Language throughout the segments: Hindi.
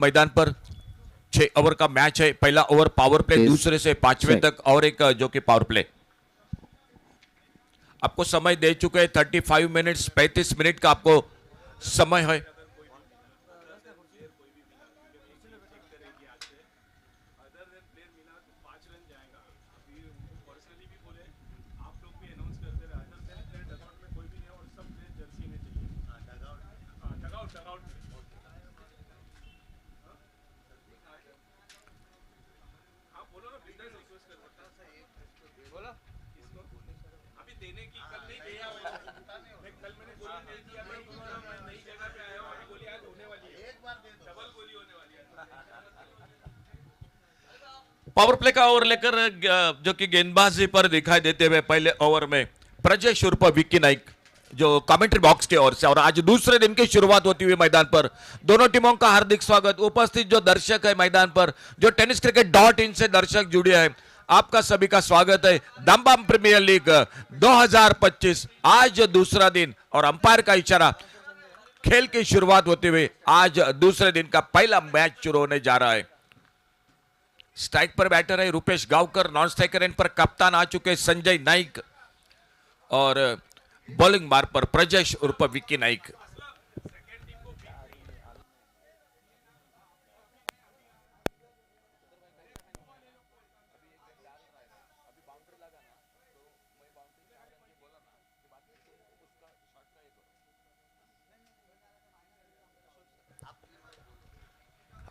मैदान पर 6 ओवर का मैच है। पहला ओवर पावर प्ले, दूसरे से पांचवें तक और एक जो कि पावर प्ले। आपको समय दे चुके हैं 35 मिनट्स, 35 मिनट का आपको समय है। पावर प्ले का ओवर लेकर जो कि गेंदबाजी पर दिखाई देते हुए पहले ओवर में प्रजेश उर्फ विक्की नाइक जो कमेंट्री बॉक्स की ओर से, और आज दूसरे दिन की शुरुआत होती हुई मैदान पर दोनों टीमों का हार्दिक स्वागत। उपस्थित जो दर्शक है मैदान पर, जो टेनिस क्रिकेट .in से दर्शक जुड़े हैं, आपका सभी का स्वागत है। दमबम प्रीमियर लीग 2025 आज दूसरा दिन और अंपायर का इशारा, खेल की शुरुआत होते हुए आज दूसरे दिन का पहला मैच शुरू होने जा रहा है। स्ट्राइक पर बैटर है Rupesh Gavkar, non striker end पर कप्तान आ चुके संजय नाइक और बॉलिंग मार पर प्रजेश उर्फ विक्की नाइक।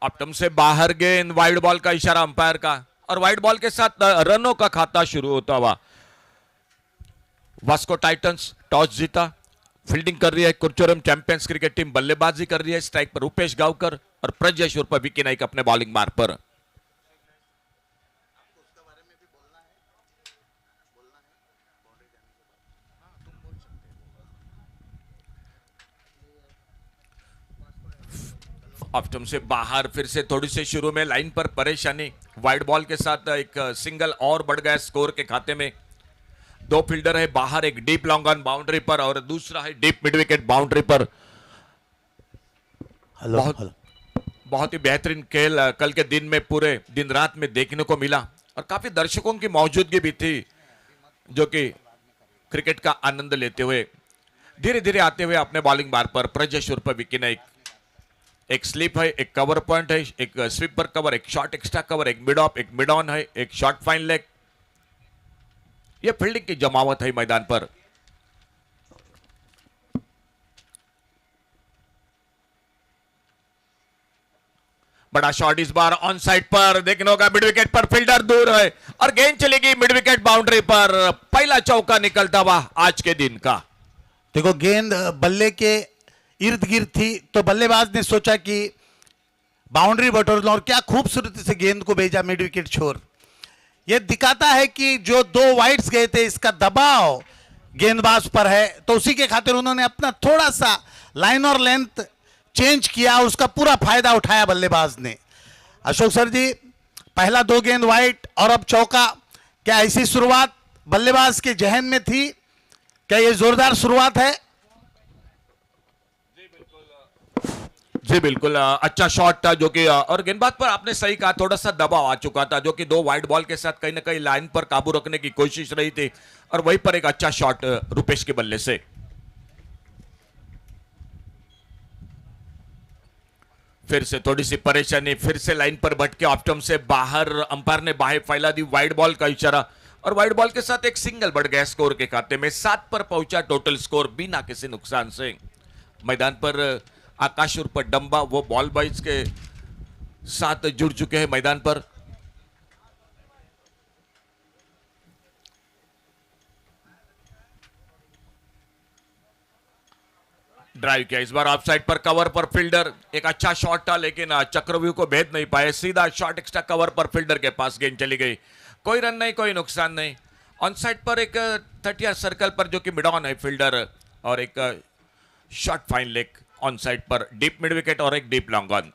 अपटम से बाहर गेंद, वाइड बॉल का इशारा अंपायर का, और वाइड बॉल के साथ रनों का खाता शुरू होता हुआ। वास्को टाइटंस टॉस जीता, फील्डिंग कर रही है कुरचोरम चैंपियंस क्रिकेट टीम, बल्लेबाजी कर रही है। स्ट्राइक पर रुपेश गावकर और प्रजेश उर्फ विक्की नाइक अपने बॉलिंग मार्ग पर। ऑप्टम से बाहर, फिर से थोड़ी सी शुरू में लाइन पर परेशानी, वाइड बॉल के साथ एक सिंगल और बढ़ गया स्कोर के खाते में। दो फील्डर है बाहर, एक डीप लॉन्ग ऑन बाउंड्री पर और दूसरा है डीप मिड विकेट बाउंड्री पर। बहुत ही बेहतरीन खेल कल के दिन में, पूरे दिन रात में देखने को मिला, और काफी दर्शकों की मौजूदगी भी थी जो कि क्रिकेट का आनंद लेते हुए धीरे धीरे आते हुए अपने बॉलिंग मार्ग पर प्रजेश उर्फ विक्की नाइक। एक स्लिप है, एक कवर पॉइंट है, एक स्वीपर कवर, एक शॉर्ट एक्स्ट्रा कवर, एक मिड ऑफ, एक मिड ऑन है, एक शॉर्ट फाइन लेग। यह फील्डिंग की जमावट है मैदान पर। बड़ा शॉट इस बार ऑन साइड पर देखने होगा, मिड विकेट पर फील्डर दूर है और गेंद चलेगी मिड विकेट बाउंड्री पर। पहला चौका निकलता हुआ आज के दिन का। देखो, गेंद बल्ले के इर्द गिर्द थी तो बल्लेबाज ने सोचा कि बाउंड्री बटोर लो, और क्या खूबसूरती से गेंद को भेजा मिड विकेट छोर। यह दिखाता है कि जो दो वाइड्स गए थे इसका दबाव गेंदबाज पर है, तो उसी के खातिर उन्होंने अपना थोड़ा सा लाइन और लेंथ चेंज किया, उसका पूरा फायदा उठाया बल्लेबाज ने। अशोक सर जी, पहला 2 गेंद वाइड और अब चौका, क्या ऐसी शुरुआत बल्लेबाज के जहन में थी? क्या यह जोरदार शुरुआत है? जी बिल्कुल, अच्छा शॉट था जो कि, और गेंदबाज पर आपने सही कहा, थोड़ा सा दबाव आ चुका था जो कि 2 वाइड बॉल के साथ कहीं ना कहीं लाइन पर काबू रखने की कोशिश रही थी, और वहीं पर एक अच्छा शॉट रुपेश के बल्ले से। फिर से थोड़ी सी परेशानी, फिर से लाइन पर भटके ऑप्टम से बाहर, अंपायर ने बाहें फैला दी, वाइड बॉल का इशारा, और वाइड बॉल के साथ एक सिंगल बढ़ गया स्कोर के खाते में। 7 पर पहुंचा टोटल स्कोर बिना किसी नुकसान से। मैदान पर आकाश उर्फ डंबा वो बॉल बॉयज के साथ जुड़ चुके हैं मैदान पर। ड्राइव किया इस बार ऑफ साइड पर, कवर पर फील्डर, एक अच्छा शॉट था लेकिन चक्रव्यूह को भेद नहीं पाए। सीधा शॉट एक्स्ट्रा कवर पर फील्डर के पास गेंद चली गई। कोई रन नहीं, कोई नुकसान नहीं। ऑन साइड पर एक 30 सर्कल पर जो कि मिड ऑन है फील्डर, और एक short fine leg on side पर, डीप मिड विकेट और एक डीप लॉन्ग ऑन।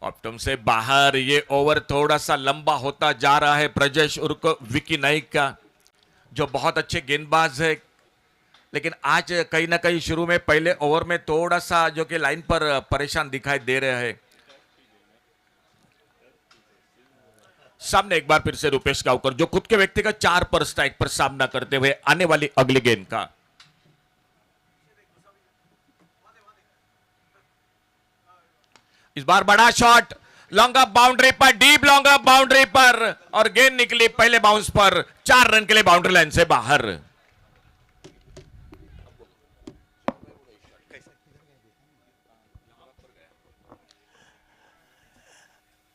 ऑप्टम से बाहर, ये ओवर थोड़ा सा लंबा होता जा रहा है प्रजेश उर्फ विक्की नाइक का, जो बहुत अच्छे गेंदबाज है। लेकिन आज कहीं ना कहीं शुरू में पहले ओवर में थोड़ा सा जो कि लाइन पर परेशान दिखाई दे रहे हैं। सामने एक बार फिर से रुपेश गांवकर जो खुद के व्यक्तिगत 4 पर स्ट्राइक पर सामना करते हुए आने वाली अगली गेंद का। इस बार बड़ा शॉट लॉन्ग अप बाउंड्री पर, डीप लॉन्ग अप बाउंड्री पर, और गेंद निकली पहले बाउंस पर 4 रन के लिए बाउंड्री लाइन से बाहर।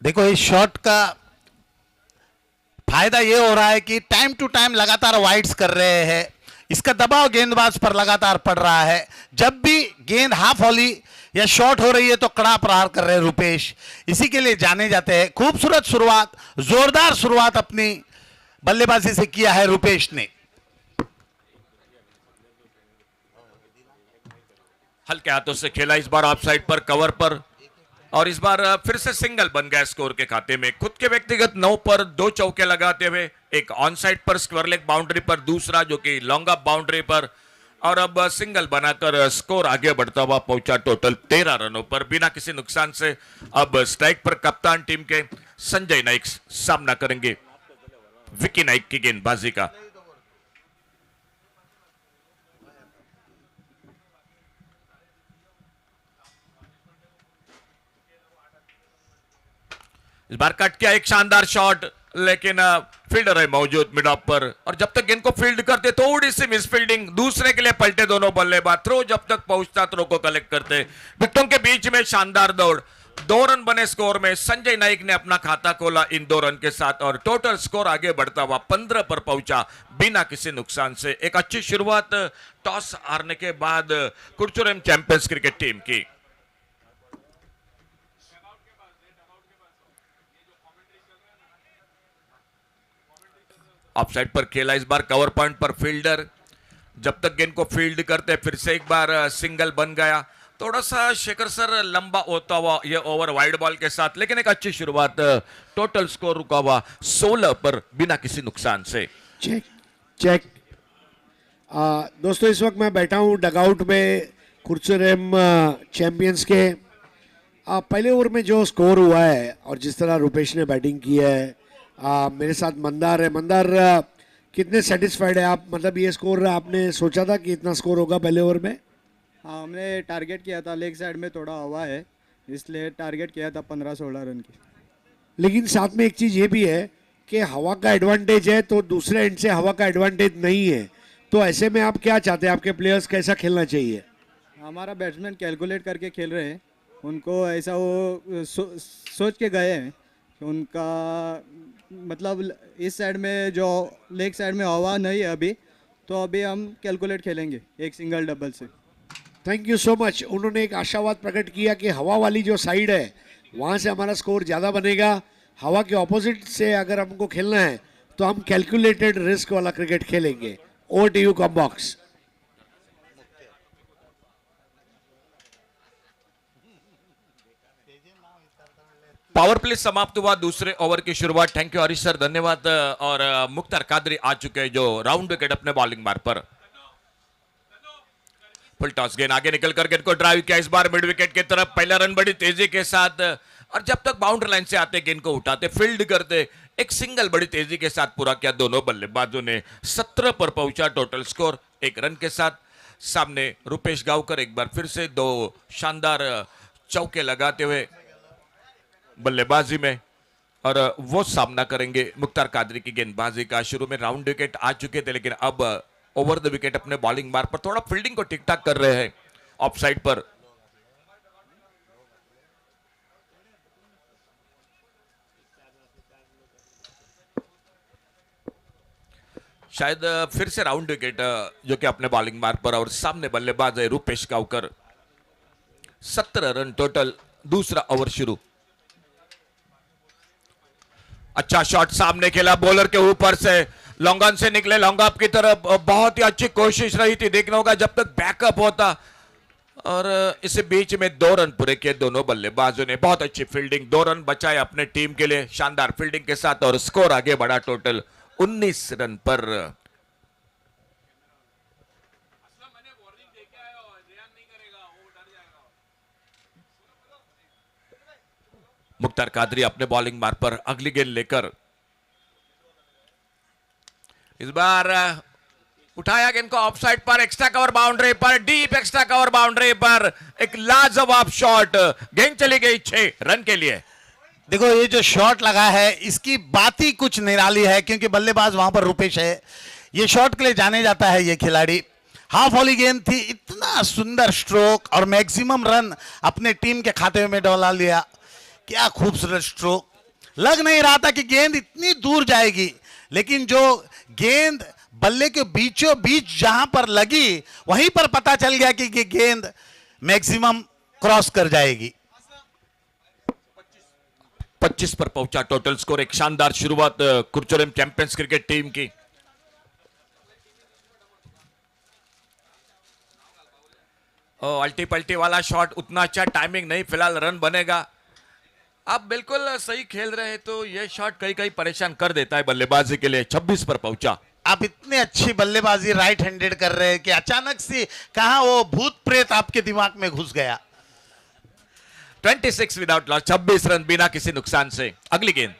देखो इस शॉट का फायदा ये हो रहा है कि टाइम टू टाइम लगातार वाइड्स कर रहे हैं, इसका दबाव गेंदबाज पर लगातार पड़ रहा है। जब भी गेंद हाफ वॉली या शॉर्ट हो रही है तो कड़ा प्रहार कर रहे हैं रुपेश, इसी के लिए जाने जाते हैं। खूबसूरत शुरुआत, जोरदार शुरुआत अपनी बल्लेबाजी से किया है रुपेश ने। हल्के हाथों से खेला इस बार ऑफ साइड पर, कवर पर, और इस बार फिर से सिंगल बन गया स्कोर के खाते में। खुद के व्यक्तिगत 9 पर 2 चौके लगाते हुए, एक ऑन साइड पर स्क्वायर लेग बाउंड्री पर, दूसरा जो कि लॉन्ग अप बाउंड्री पर, और अब सिंगल बनाकर स्कोर आगे बढ़ता हुआ पहुंचा टोटल 13 रनों पर बिना किसी नुकसान से। अब स्ट्राइक पर कप्तान टीम के संजय नाइक सामना करेंगे विकी नाइक की गेंदबाजी का। इस बार कट किया एक शानदार शॉट, लेकिन फील्डर है मौजूद मिड ऑफ पर, और जब तक गेंद को फील्ड करते थोड़ी सी मिस फील्डिंग, दूसरे के लिए पलटे दोनों बल्लेबाज, थ्रो जब तक पहुंचता थ्रो को कलेक्ट करते, विकेटों के बीच में शानदार दौड़, 2 रन बने स्कोर में। संजय नाइक ने अपना खाता खोला इन 2 रन के साथ, और टोटल स्कोर आगे बढ़ता हुआ 15 पर पहुंचा बिना किसी नुकसान से। एक अच्छी शुरुआत टॉस हारने के बाद कुरचुरेम चैंपियंस क्रिकेट टीम की। ऑफ साइड पर खेला इस बार कवर पॉइंट पर फील्डर, जब तक गेंद को फील्ड करते फिर से एक बार सिंगल बन गया। थोड़ा सा शेखर सर लंबा होता हुआ ये ओवर वाइड बॉल के साथ, लेकिन एक अच्छी शुरुआत, टोटल स्कोर रुका हुआ 16 पर बिना किसी नुकसान से। Check check. दोस्तों इस वक्त मैं बैठा हूं डगआउट में कुरचुरेम चैंपियंस के। पहले ओवर में जो स्कोर हुआ है और जिस तरह रुपेश ने बैटिंग की है, मेरे साथ मंदार है। मंदार, कितने सेटिस्फाइड है आप? मतलब ये स्कोर आपने सोचा था कि इतना स्कोर होगा पहले ओवर में? हाँ, हमने टारगेट किया था, लेग साइड में थोड़ा हवा है इसलिए टारगेट किया था 15-16 रन की। लेकिन साथ में एक चीज़ ये भी है कि हवा का एडवांटेज है तो दूसरे एंड से हवा का एडवांटेज नहीं है, तो ऐसे में आप क्या चाहते हैं? आपके प्लेयर्स कैसा खेलना चाहिए? हमारा बैट्समैन कैलकुलेट करके खेल रहे हैं, उनको ऐसा वो सोच के गए हैं कि उनका मतलब इस साइड में जो लेग साइड में हवा नहीं है अभी, तो अभी हम कैलकुलेट खेलेंगे एक सिंगल डबल से। Thank you so much. उन्होंने एक आशावाद प्रकट किया कि हवा वाली जो साइड है वहाँ से हमारा स्कोर ज़्यादा बनेगा, हवा के ऑपोजिट से अगर हमको खेलना है तो हम कैलकुलेटेड रिस्क वाला क्रिकेट खेलेंगे। Over to you come box. Power play समाप्त हुआ, दूसरे ओवर की शुरुआत। थैंक यू हरीश सर, धन्यवाद। और मुख्तार कादरी आ चुके हैं जो राउंड विकेट अपने बॉलिंग मार पर। फुल टॉस गेंद आगे निकल कर गेंद को ड्राइव किया इस बार मिड विकेट की तरफ, पहला रन बड़ी तेजी के साथ, और जब तक बाउंड्री लाइन से आते गेंद को उठाते फील्ड करते, एक सिंगल बड़ी तेजी के साथ पूरा किया दोनों बल्लेबाजों ने। 17 पर पहुंचा टोटल स्कोर 1 रन के साथ। सामने रुपेश गांवकर एक बार फिर से 2 शानदार चौके लगाते हुए बल्लेबाजी में, और वो सामना करेंगे मुख्तार कादरी की गेंदबाजी का। शुरू में राउंड विकेट आ चुके थे, लेकिन अब ओवर द विकेट अपने बॉलिंग मार पर थोड़ा फील्डिंग को ठीक ठाक कर रहे हैं ऑफ साइड पर। शायद फिर से राउंड विकेट जो कि अपने बॉलिंग मार पर, और सामने बल्लेबाज है रुपेश गांवकर। 17 रन टोटल, दूसरा ओवर शुरू। अच्छा शॉट सामने खेला बॉलर के ऊपर से, लॉन्ग ऑन से निकले लॉन्ग ऑफ की तरफ, बहुत ही अच्छी कोशिश रही थी, देखना होगा जब तक बैकअप होता, और इस बीच में 2 रन पूरे किए दोनों बल्लेबाजों ने। बहुत अच्छी फील्डिंग, 2 रन बचाए अपने टीम के लिए शानदार फील्डिंग के साथ, और स्कोर आगे बढ़ा टोटल 19 रन पर। मुख्तार कादरी अपने बॉलिंग मार्ग पर अगली गेंद लेकर इस बार उठाया गेंद को ऑफसाइड पर, एक्स्ट्रा कवर बाउंड्री पर, डीप एक्स्ट्रा कवर बाउंड्री पर एक लाजवाब शॉट, गेंद चली गई 6 रन के लिए। देखो ये जो शॉट लगा है इसकी बात ही कुछ निराली है, क्योंकि बल्लेबाज वहां पर रुपेश है। ये शॉट के लिए जाने जाता है ये खिलाड़ी। हाफ वॉली गेंद थी, इतना सुंदर स्ट्रोक और मैक्सिमम रन अपने टीम के खाते में डोला लिया। क्या खूबसूरत स्ट्रोक, लग नहीं रहा था कि गेंद इतनी दूर जाएगी, लेकिन जो गेंद बल्ले के बीचों बीच जहां पर लगी वहीं पर पता चल गया कि ये गेंद मैक्सिमम क्रॉस कर जाएगी। 25 पर पहुंचा टोटल स्कोर। एक शानदार शुरुआत कुरचुरेम चैंपियंस क्रिकेट टीम की। अल्टी पल्टी वाला शॉट, उतना अच्छा टाइमिंग नहीं, फिलहाल रन बनेगा। आप बिल्कुल सही खेल रहे हैं तो यह शॉट कहीं कहीं परेशान कर देता है बल्लेबाजी के लिए। 26 पर पहुंचा। आप इतने अच्छी बल्लेबाजी राइट हैंडेड कर रहे हैं कि अचानक से कहां वो भूत प्रेत आपके दिमाग में घुस गया। 26 विदाउट लॉस, 26 रन बिना किसी नुकसान से। अगली गेंद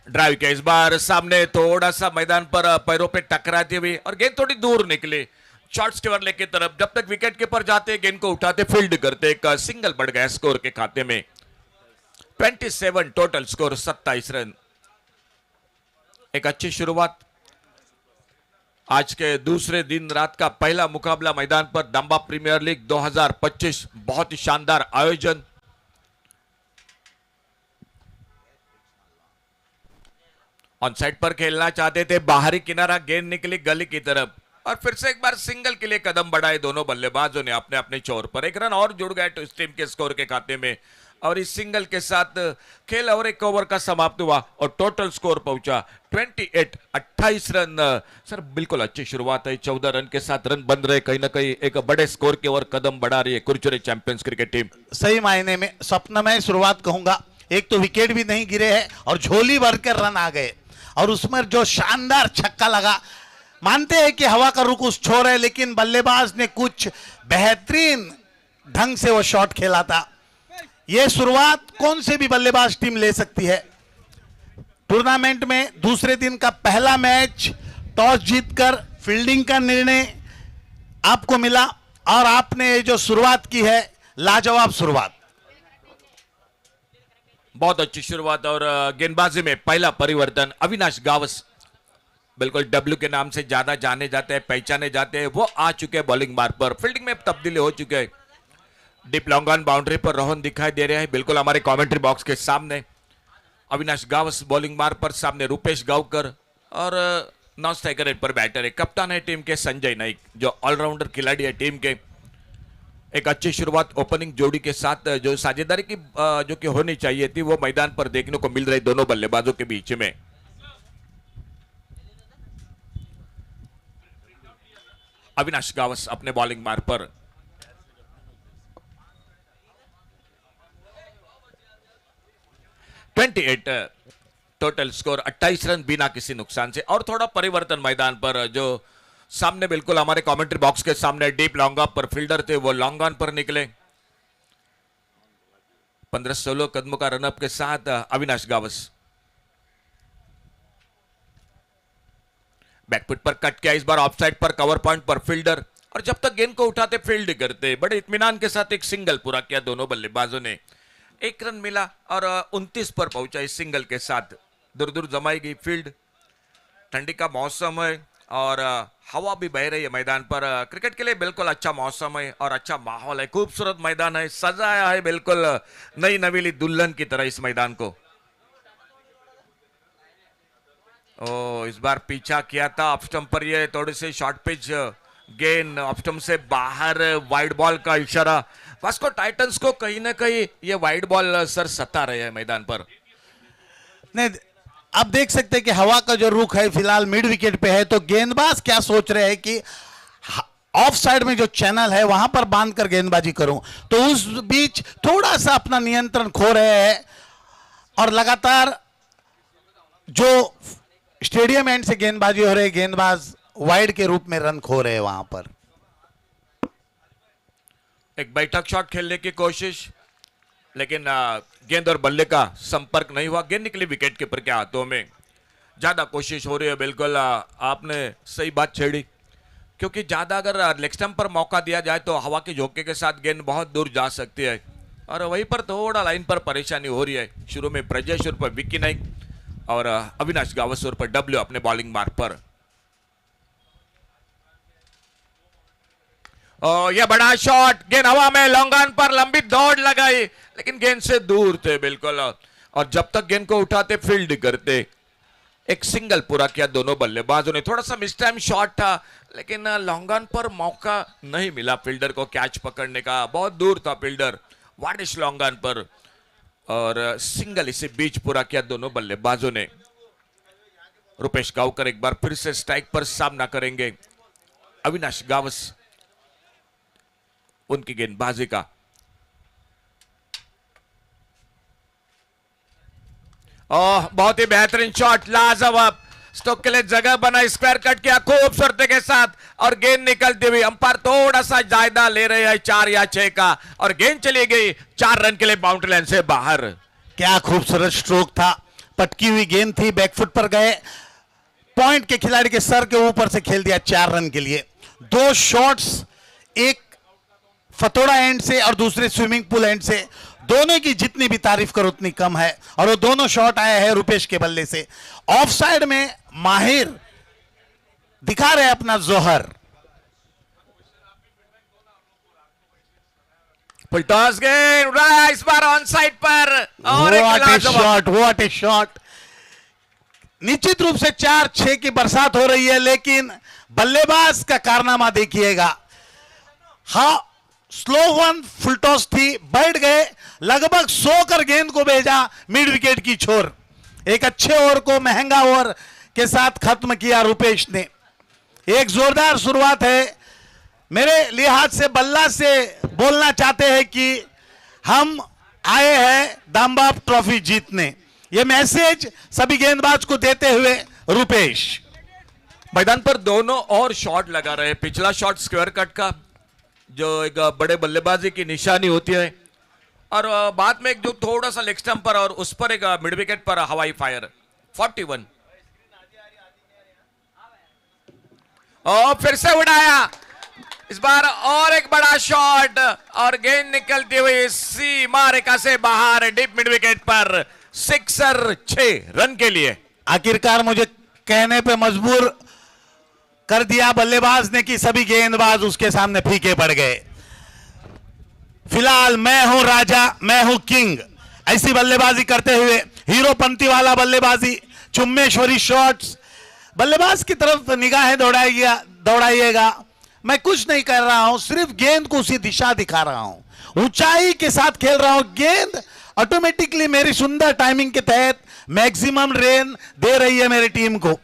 ड्राइव के, इस बार सामने थोड़ा सा मैदान पर पैरों पे टकराती हुई और गेंद थोड़ी दूर निकली शॉर्ट स्क्वायर लेग की तरफ। जब तक विकेट कीपर जाते गेंद को उठाते फील्ड करते, एक सिंगल बढ़ गया स्कोर के खाते में। 27 टोटल स्कोर, 27 रन। एक अच्छी शुरुआत। आज के दूसरे दिन रात का पहला मुकाबला मैदान पर दंबा प्रीमियर लीग 2025, बहुत ही शानदार आयोजन। ऑन साइड पर खेलना चाहते थे, बाहरी किनारा, गेंद निकली गली की तरफ और फिर से एक बार सिंगल के लिए कदम बढ़ाए दोनों बल्लेबाजों ने अपने अपने छोर पर। एक रन और जुड़ गए तो इस टीम के स्कोर के खाते में और इस सिंगल के साथ खेल और एक ओवर का समाप्त हुआ और टोटल स्कोर पहुंचा 28, 28 रन। सर बिल्कुल अच्छी शुरुआत है, 14 रन के साथ रन बन रहे, कहीं ना कहीं एक बड़े स्कोर की ओर कदम बढ़ा रही है कुरचुरे चैंपियंस क्रिकेट टीम। सही मायने में स्वप्नमय शुरुआत कहूंगा। एक तो विकेट भी नहीं गिरे हैं और झोली भर कर रन आ गए और उसमें जो शानदार छक्का लगा। मानते हैं कि हवा का रुख उस छोर है, लेकिन बल्लेबाज ने कुछ बेहतरीन ढंग से वो शॉट खेला था। यह शुरुआत कौन से भी बल्लेबाज टीम ले सकती है। टूर्नामेंट में दूसरे दिन का पहला मैच, टॉस जीतकर फील्डिंग का निर्णय आपको मिला और आपने ये जो शुरुआत की है, लाजवाब शुरुआत। बहुत अच्छी शुरुआत और गेंदबाजी में पहला परिवर्तन। अविनाश गावस, बिल्कुल डब्ल्यू के नाम से ज्यादा जाने जाते हैं, पहचाने जाते हैं, वो आ चुके हैं बॉलिंग मार्ग पर। फील्डिंग में तब्दीली हो चुके हैं। डीप लॉन्ग ऑन बाउंड्री पर रोहन दिखाई दे रहे हैं बिल्कुल हमारे कमेंट्री बॉक्स के सामने। अविनाश गावस बॉलिंग मार्ग पर, सामने रुपेश गावकर और नॉन स्ट्राइकर रेट पर बैटर है। कप्तान है टीम के संजय नाइक, जो ऑलराउंडर खिलाड़ी है टीम के। एक अच्छी शुरुआत ओपनिंग जोड़ी के साथ, जो साझेदारी की जो कि होनी चाहिए थी वो मैदान पर देखने को मिल रही दोनों बल्लेबाजों के बीच में। अविनाश गावस अपने बॉलिंग मार्ग पर। टोटल स्कोर 28 रन बिना किसी नुकसान से और थोड़ा परिवर्तन मैदान पर। जो सामने बिल्कुल हमारे कमेंट्री बॉक्स के सामने डीप लॉन्ग ऑफ पर फील्डर थे, वो लॉन्ग ऑन पर निकले। 15-16 कदमों का रनअप के साथ अविनाश गावस बैकफुट पर कट किया, इस बार ऑफसाइड पर कवर पॉइंट पर फील्डर और जब तक गेंद को उठाते फील्ड करते, बड़े इत्मीनान के साथ एक सिंगल पूरा किया दोनों बल्लेबाजों ने। 1 रन मिला और 29 पर पहुंचा इस सिंगल के साथ। दूर दूर जमाई गई फील्ड। ठंडी का मौसम है और हवा भी बह रही है मैदान पर। क्रिकेट के लिए बिल्कुल अच्छा मौसम है और अच्छा माहौल है। खूबसूरत मैदान है, सजाया है बिल्कुल नई नवीली दुल्हन की तरह इस मैदान को। ओ, इस बार पीछा किया था ऑफ स्टंप पर, ये थोड़ी सी शॉर्ट पिच गेंद ऑफ स्टंप से बाहर, वाइड बॉल का इशारा। वास्को टाइटंस को कहीं ना कहीं ये वाइड बॉल सर सता रहे हैं मैदान पर। नहीं, आप देख सकते हैं कि हवा का जो रुख है फिलहाल मिड विकेट पे है, तो गेंदबाज क्या सोच रहे हैं कि ऑफ साइड में जो चैनल है वहां पर बांध कर गेंदबाजी करूं, तो उस बीच थोड़ा सा अपना नियंत्रण खो रहे हैं और लगातार जो स्टेडियम एंड से गेंदबाजी हो रही है, गेंदबाज वाइड के रूप में रन खो रहे हैं वहां पर। एक बैठक शॉट खेलने की कोशिश, लेकिन गेंद और बल्ले का संपर्क नहीं हुआ, गेंद निकली विकेट कीपर के हाथों में। ज्यादा कोशिश हो रही है, बिल्कुल आपने सही बात छेड़ी, क्योंकि ज्यादा अगर लेग स्टंप पर मौका दिया जाए तो हवा के झोंके के साथ गेंद बहुत दूर जा सकती है, और वहीं पर थोड़ा लाइन पर परेशानी हो रही है। शुरू में प्रजेश उर्फ विक्की नाइक और अविनाश गावस उर्फ डब्ल्यू अपने बॉलिंग मार्ग पर। यह बड़ा शॉट, गेंद हवा में, लॉन्ग ऑन पर लंबी दौड़ लगाई, लेकिन गेंद से दूर थे बिल्कुल, और जब तक गेंद को उठाते फील्ड करते। एक सिंगल पूरा किया दोनों बल्लेबाजों ने। थोड़ा सा मिस टाइम शॉट था, लेकिन लॉन्ग ऑन पर मौका नहीं मिला फील्डर को कैच पकड़ने का, बहुत दूर था फील्डर। वाडिश लॉन्ग ऑन पर और सिंगल इसे बीच पूरा किया दोनों बल्लेबाजों ने। रुपेश गावकर एक बार फिर से स्ट्राइक पर सामना करेंगे अविनाश गावस उनकी गेंदबाजी का। बहुत ही बेहतरीन शॉट, लाजवाब, स्टोक के लिए जगह बना, स्क्वायर कट किया खूबसूरती के साथ, और गेंद निकलती हुई। अंपायर थोड़ा सा जायदा ले रहे हैं 4 या 6 का, और गेंद चली गई 4 रन के लिए बाउंड्री लाइन से बाहर। क्या खूबसूरत स्ट्रोक था, पटकी हुई गेंद थी, बैकफुट पर गए, पॉइंट के खिलाड़ी के सर के ऊपर से खेल दिया 4 रन के लिए। 2 शॉट्स, एक फतोड़ा एंड से और दूसरे स्विमिंग पूल एंड से, दोनों की जितनी भी तारीफ करो उतनी कम है, और वो दोनों शॉट आए हैं रुपेश के बल्ले से। ऑफ साइड में माहिर दिखा रहे अपना जोहर। फुलटॉस गेंद उड़ाया इस बार ऑन साइड पर, और एक लाजवाब व्हाट ए शॉट। निश्चित रूप से 4-6 की बरसात हो रही है, लेकिन बल्लेबाज का कारनामा देखिएगा। हाँ, स्लो वन फुलटॉस थी, बैठ गए, लगभग सोकर गेंद को भेजा मिड विकेट की छोर। एक अच्छे ओवर को महंगा ओवर के साथ खत्म किया रुपेश ने। एक जोरदार शुरुआत है। मेरे लिहाज से बल्ला से बोलना चाहते हैं कि हम आए हैं दामबाब ट्रॉफी जीतने, ये मैसेज सभी गेंदबाज को देते हुए रुपेश। मैदान पर दोनों और शॉट लगा रहे। पिछला शॉट स्क्वायर कट का, जो एक बड़े बल्लेबाजी की निशानी होती है, और बाद में एक जो थोड़ा सा लेग स्टंप पर, और उस पर एक मिड विकेट पर हवाई फायर 41। और फिर से उड़ाया इस बार, और एक बड़ा शॉट, और गेंद निकलती हुई सीमा रेखा से बाहर डीप मिड विकेट पर, सिक्सर 6 रन के लिए। आखिरकार मुझे कहने पे मजबूर कर दिया बल्लेबाज ने कि सभी गेंदबाज उसके सामने फीके पड़ गए। फिलहाल मैं हूं राजा, मैं हूं किंग, ऐसी बल्लेबाजी करते हुए हीरोपंती वाला बल्लेबाजी, चुम्मेश्वरी शॉट्स, बल्लेबाज की तरफ निगाहें दौड़ाइएगा। मैं कुछ नहीं कर रहा हूं, सिर्फ गेंद को उसी दिशा दिखा रहा हूं, ऊंचाई के साथ खेल रहा हूं। गेंद ऑटोमेटिकली मेरी सुंदर टाइमिंग के तहत मैक्सिमम रन दे रही है मेरी टीम को।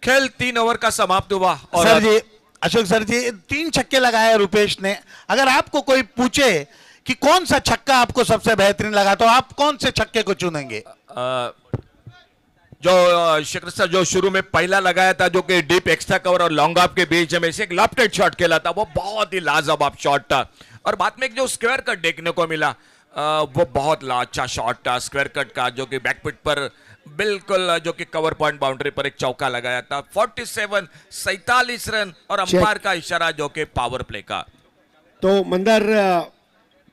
खेल 3 ओवर का समाप्त हुआ, और सर जी, अशोक सर जी, 3 छक्के लगाए रुपेश ने। अगर आपको कोई पूछे कि कौन सा छक्का आपको सबसे बेहतरीन लगा, तो आप कौन से छक्के को चुनेंगे? जो शेखर सर जो शुरू में पहला लगाया था, जो कि डीप एक्स्ट्रा कवर और लॉन्ग ऑफ के बीच में से एक लॉफ्टेड शॉट खेला था, वो बहुत ही लाजवाब शॉट था। और बाद में एक जो स्क्वायर कट देखने को मिला, वो बहुत अच्छा शॉट था स्क्वायर कट का, जो कि बैकफुट पर बिल्कुल, जो कि कवर पॉइंट बाउंड्री पर एक चौका लगाया था। 47 रन, और अंपायर का इशारा जो कि पावर प्ले का। तो मंदर,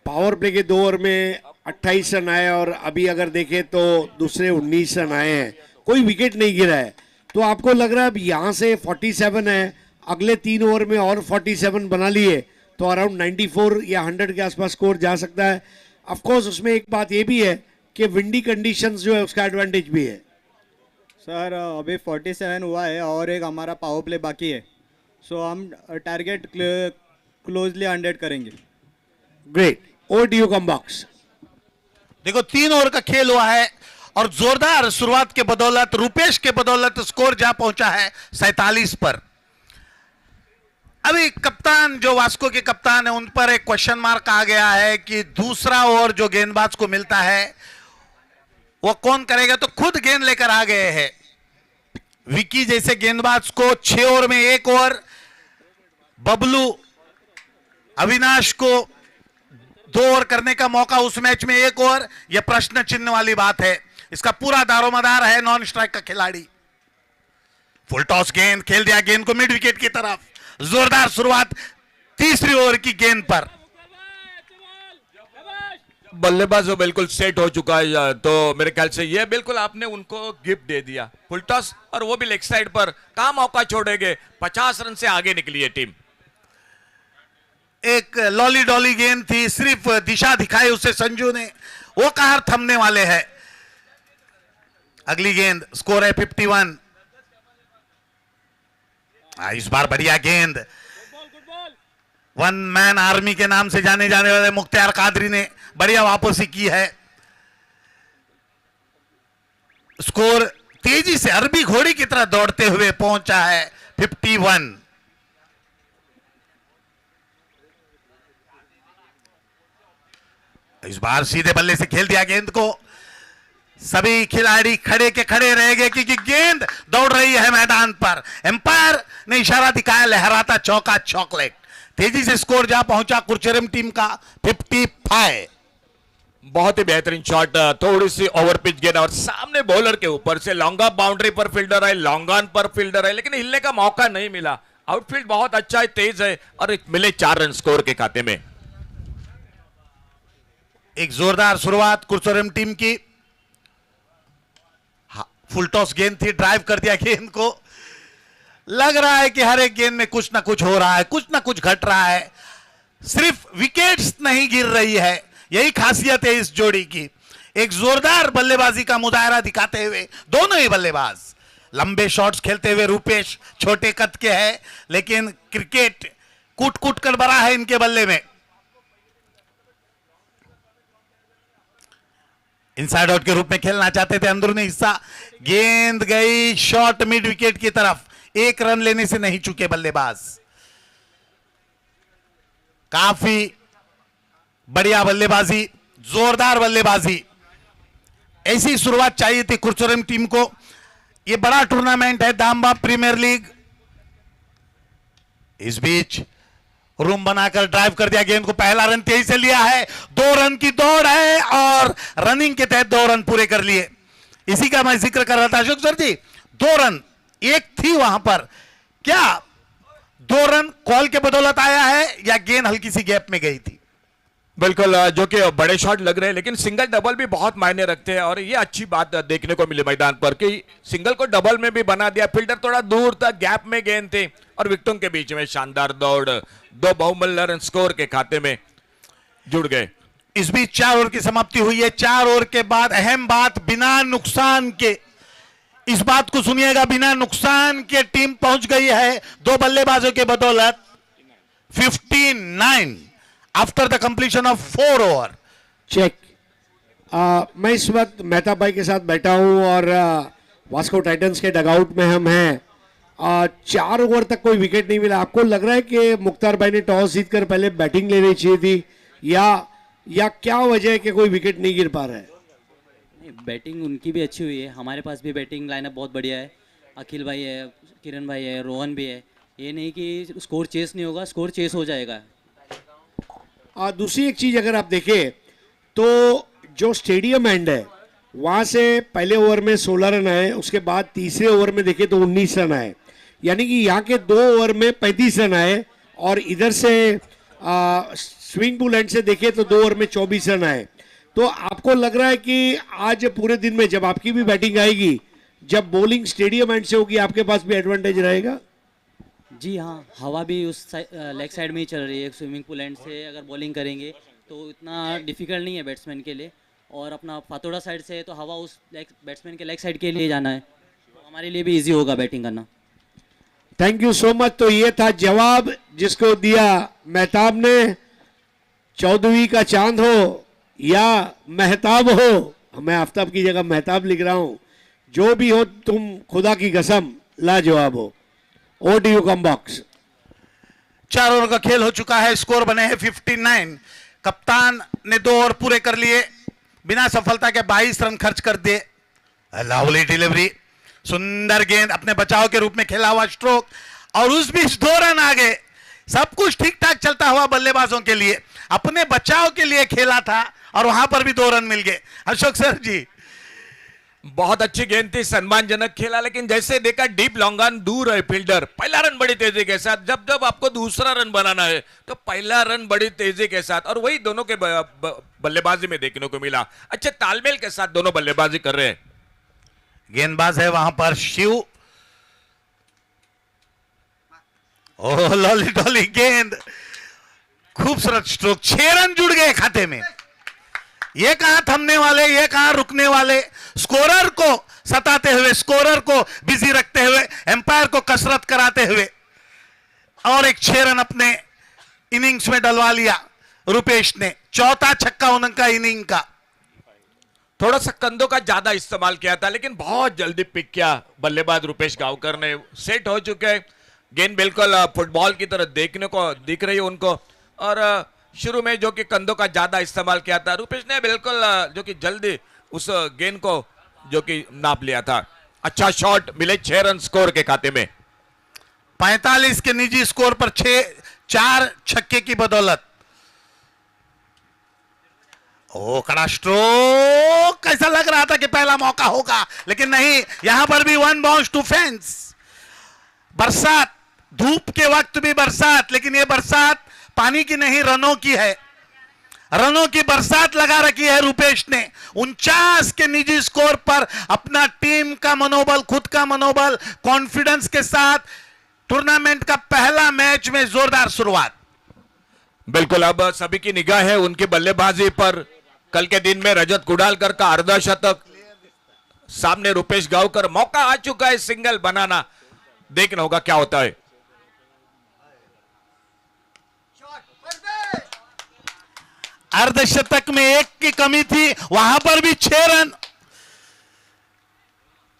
पावर प्ले के 2 ओवर में 28 रन आए, और अभी अगर देखें तो दूसरे 19 रन आए हैं, कोई विकेट नहीं गिरा है। तो आपको लग रहा है अब यहाँ से 47 है, अगले 3 ओवर में और 47 बना लिए तो अराउंड 94 या 100 के आसपास स्कोर जा सकता है। ऑफ कोर्स उसमें एक बात ये भी है कि विंडी कंडीशंस जो है उसका एडवांटेज भी है। सर अभी 47 हुआ है, और एक हमारा पावर प्ले बाकी है, सो हम टारगेट क्लोजली 100 करेंगे। Great, over to you come box. देखो 3 ओवर का खेल हुआ है, और जोरदार शुरुआत के बदौलत, रुपेश के बदौलत स्कोर जा पहुंचा है 47 पर। अभी कप्तान, जो वास्को के कप्तान है, उन पर एक क्वेश्चन मार्क आ गया है कि दूसरा ओवर जो गेंदबाज को मिलता है वो कौन करेगा, तो खुद गेंद लेकर आ गए हैं। विकी जैसे गेंदबाज को 6 ओवर में 1 ओवर, बबलू अविनाश को 2 ओवर करने का मौका उस मैच में 1 ओवर, यह प्रश्न चिन्ह वाली बात है। इसका पूरा दारोमदार है नॉन स्ट्राइक का खिलाड़ी। फुल टॉस गेंद खेल दिया, गेंद को मिड विकेट की तरफ, जोरदार शुरुआत तीसरी ओवर की गेंद पर। बल्लेबाज वो बिल्कुल सेट हो चुका है, तो मेरे ख्याल से ये बिल्कुल आपने उनको गिफ्ट दे दिया फुल टॉस, और वो भी लेग साइड पर। कहां मौका छोड़ेंगे, 50 रन से आगे निकली है टीम। एक लॉली डॉली गेंद थी, सिर्फ दिशा दिखाई उसे संजू ने, वो कहां थमने वाले है। अगली गेंद, स्कोर है 51। इस बार बढ़िया गेंद, वन मैन आर्मी के नाम से जाने जाने वाले मुख्तार कादरी ने बढ़िया वापसी की है। स्कोर तेजी से अरबी घोड़ी की तरह दौड़ते हुए पहुंचा है 51। इस बार सीधे बल्ले से खेल दिया गेंद को, सभी खिलाड़ी खड़े के खड़े रह गए क्योंकि गेंद दौड़ रही है मैदान पर। एम्पायर ने इशारा दिखाया, लहराता चौका, चॉकलेट। तेजी से स्कोर जा पहुंचा कुरचरम टीम का 55। बहुत ही बेहतरीन शॉट, थोड़ी सी ओवर पिच गेंद और सामने बॉलर के ऊपर से लॉन्ग ऑफ बाउंड्री पर फील्डर है, लॉन्ग ऑन पर फील्डर है, लेकिन हिलने का मौका नहीं मिला। आउटफील्ड बहुत अच्छा है, तेज है, और मिले 4 रन स्कोर के खाते में। एक जोरदार शुरुआत कुरचरम टीम की। फुल टॉस गेंद थी, ड्राइव कर दिया गेंद को। लग रहा है कि हर एक गेंद में कुछ ना कुछ हो रहा है, कुछ ना कुछ घट रहा है, सिर्फ विकेट्स नहीं गिर रही है। यही खासियत है इस जोड़ी की। एक जोरदार बल्लेबाजी का मुजाहरा दिखाते हुए दोनों ही बल्लेबाज, लंबे शॉट्स खेलते हुए रूपेश छोटे कद के हैं, लेकिन क्रिकेट कूट कूट कर भरा है इनके बल्ले में। इनसाइड आउट के रूप में खेलना चाहते थे, अंदरूनी हिस्सा, गेंद गई शॉर्ट मिड विकेट की तरफ। 1 रन लेने से नहीं चुके बल्लेबाज। काफी बढ़िया बल्लेबाजी, जोरदार बल्लेबाजी। ऐसी शुरुआत चाहिए थी कुरचरम टीम को। यह बड़ा टूर्नामेंट है दामबा प्रीमियर लीग। इस बीच रूम बनाकर ड्राइव कर दिया गेंद को, पहला रन तेजी से लिया है। 2 रन की दौड़ है और रनिंग के तहत 2 रन पूरे कर लिए। इसी का मैं जिक्र कर रहा था अशोक सर जी। 2 रन, एक थी वहां पर, क्या 2 रन कॉल के बदौलत आया है या गेंद हल्की सी गैप में गई थी? बिल्कुल, जो कि बड़े शॉट लग रहे हैं, लेकिन सिंगल डबल भी बहुत मायने रखते हैं, और ये अच्छी बात देखने को मिली मैदान पर कि सिंगल को डबल में भी बना दिया। फील्डर थोड़ा दूर था, गैप में गेंद थे, और विकेटों के बीच में शानदार दौड़, 2 बहुमूल्य रन स्कोर के खाते में जुड़ गए। इस बीच 4 ओवर की समाप्ति हुई है। 4 ओवर के बाद अहम बात, बिना नुकसान के, इस बात को सुनिएगा, बिना नुकसान के टीम पहुंच गई है 2 बल्लेबाजों के बदौलत 59 after the completion of 4 over. Check. मैं इस वक्त मेहता भाई के साथ बैठा हूं और वास्को टाइटंस के डगआउट में हम हैं। 4 ओवर तक कोई विकेट नहीं मिला। आपको लग रहा है कि मुख्तार भाई ने टॉस जीतकर पहले बैटिंग लेनी चाहिए थी, या क्या वजह है कि कोई विकेट नहीं गिर पा रहा है? बैटिंग उनकी भी अच्छी हुई है, हमारे पास भी बैटिंग लाइनअप बहुत बढ़िया है। अखिल भाई है, किरण भाई है, रोहन भी है। ये नहीं कि स्कोर चेस नहीं होगा, स्कोर चेस हो जाएगा। दूसरी एक चीज़ अगर आप देखें तो जो स्टेडियम एंड है वहाँ से पहले ओवर में 16 रन आए, उसके बाद तीसरे ओवर में देखें तो 19 रन आए, यानी कि यहाँ के 2 ओवर में 35 रन आए, और इधर से स्विंग पुल एंड से देखें तो 2 ओवर में 24 रन आए। तो आपको लग रहा है कि आज पूरे दिन में जब आपकी भी बैटिंग आएगी, जब बॉलिंग स्टेडियम एंड से होगी, आपके पास भी एडवांटेज रहेगा? जी हाँ, हवा भी उस लेग साइड में ही चल रही है। स्विमिंग पूल एंड से अगर बॉलिंग करेंगे तो इतना डिफिकल्ट नहीं है बैट्समैन के लिए, और अपना फातोड़ा साइड से है तो हवा उस बैट्समैन के लेग साइड के लिए जाना है, तो हमारे लिए भी इजी होगा बैटिंग करना। Thank you so much. तो ये था जवाब जिसको दिया मेहताब ने। 14वीं का चांद हो या मेहताब हो, मैं आफ्ताब की जगह मेहताब लिख रहा हूं, जो भी हो तुम खुदा की कसम लाजवाब हो। O D you come box. 4 over का खेल हो चुका है, स्कोर बने हैं 59। कप्तान ने 2 ओवर पूरे कर लिए, बिना सफलता के 22 रन खर्च कर दिए। लवली डिलीवरी, सुंदर गेंद, अपने बचाव के रूप में खेला हुआ स्ट्रोक, और उस बीच 2 रन आ गए। सब कुछ ठीक ठाक चलता हुआ बल्लेबाजों के लिए। अपने बचाव के लिए खेला था और वहां पर भी 2 रन मिल गए। अशोक सर जी, बहुत अच्छी गेंद थी, सम्मानजनक खेला, लेकिन जैसे देखा डीप लॉन्ग ऑन दूर है फील्डर। पहला रन बड़ी तेजी के साथ, जब जब आपको दूसरा रन बनाना है तो पहला रन बड़ी तेजी के साथ, और वही दोनों के बल्लेबाजी में देखने को मिला। अच्छे तालमेल के साथ दोनों बल्लेबाजी कर रहे हैं। गेंदबाज है वहां पर शिव। ओह लॉली डॉली गेंद, खूबसूरत स्ट्रोक, 6 रन जुड़ गए खाते में। ये कहां थमने वाले, ये कहां रुकने वाले, स्कोरर को सताते हुए, स्कोरर को बिजी रखते हुए, एम्पायर को कसरत कराते हुए, और एक 6 रन अपने इनिंग्स में डलवा लिया रुपेश ने। चौथा छक्का उनका इनिंग का। थोड़ा सा कंधों का ज्यादा इस्तेमाल किया था, लेकिन बहुत जल्दी पिक किया बल्लेबाज रुपेश गावकर ने। सेट हो चुके हैं, गेंद बिल्कुल फुटबॉल की तरह देखने को दिख रही है उनको। और शुरू में जो कि कंधों का ज्यादा इस्तेमाल किया था रुपेश ने, बिल्कुल जो कि जल्दी उस गेंद को जो कि नाप लिया था। अच्छा शॉट, मिले 6 रन स्कोर के खाते में। 45 के निजी स्कोर पर 4 छक्के की बदौलत। ओ कड़ा स्ट्रोक, कैसा लग रहा था कि पहला मौका होगा, लेकिन नहीं, यहां पर भी 1 बाउंस टू फेंस। बरसात, धूप के वक्त भी बरसात, लेकिन यह बरसात पानी की नहीं, रनों की है। रनों की बरसात लगा रखी है रुपेश ने। 49 के निजी स्कोर पर अपना टीम का मनोबल, खुद का मनोबल, कॉन्फिडेंस के साथ टूर्नामेंट का पहला मैच में जोरदार शुरुआत। बिल्कुल, अब सभी की निगाह है उनकी बल्लेबाजी पर। कल के दिन में रजत कुडालकर का अर्धशतक, सामने रुपेश गावकर, मौका आ चुका है सिंगल बनाना। देखना होगा क्या होता है। अर्धशतक में 1 की कमी थी, वहां पर भी 6 रन।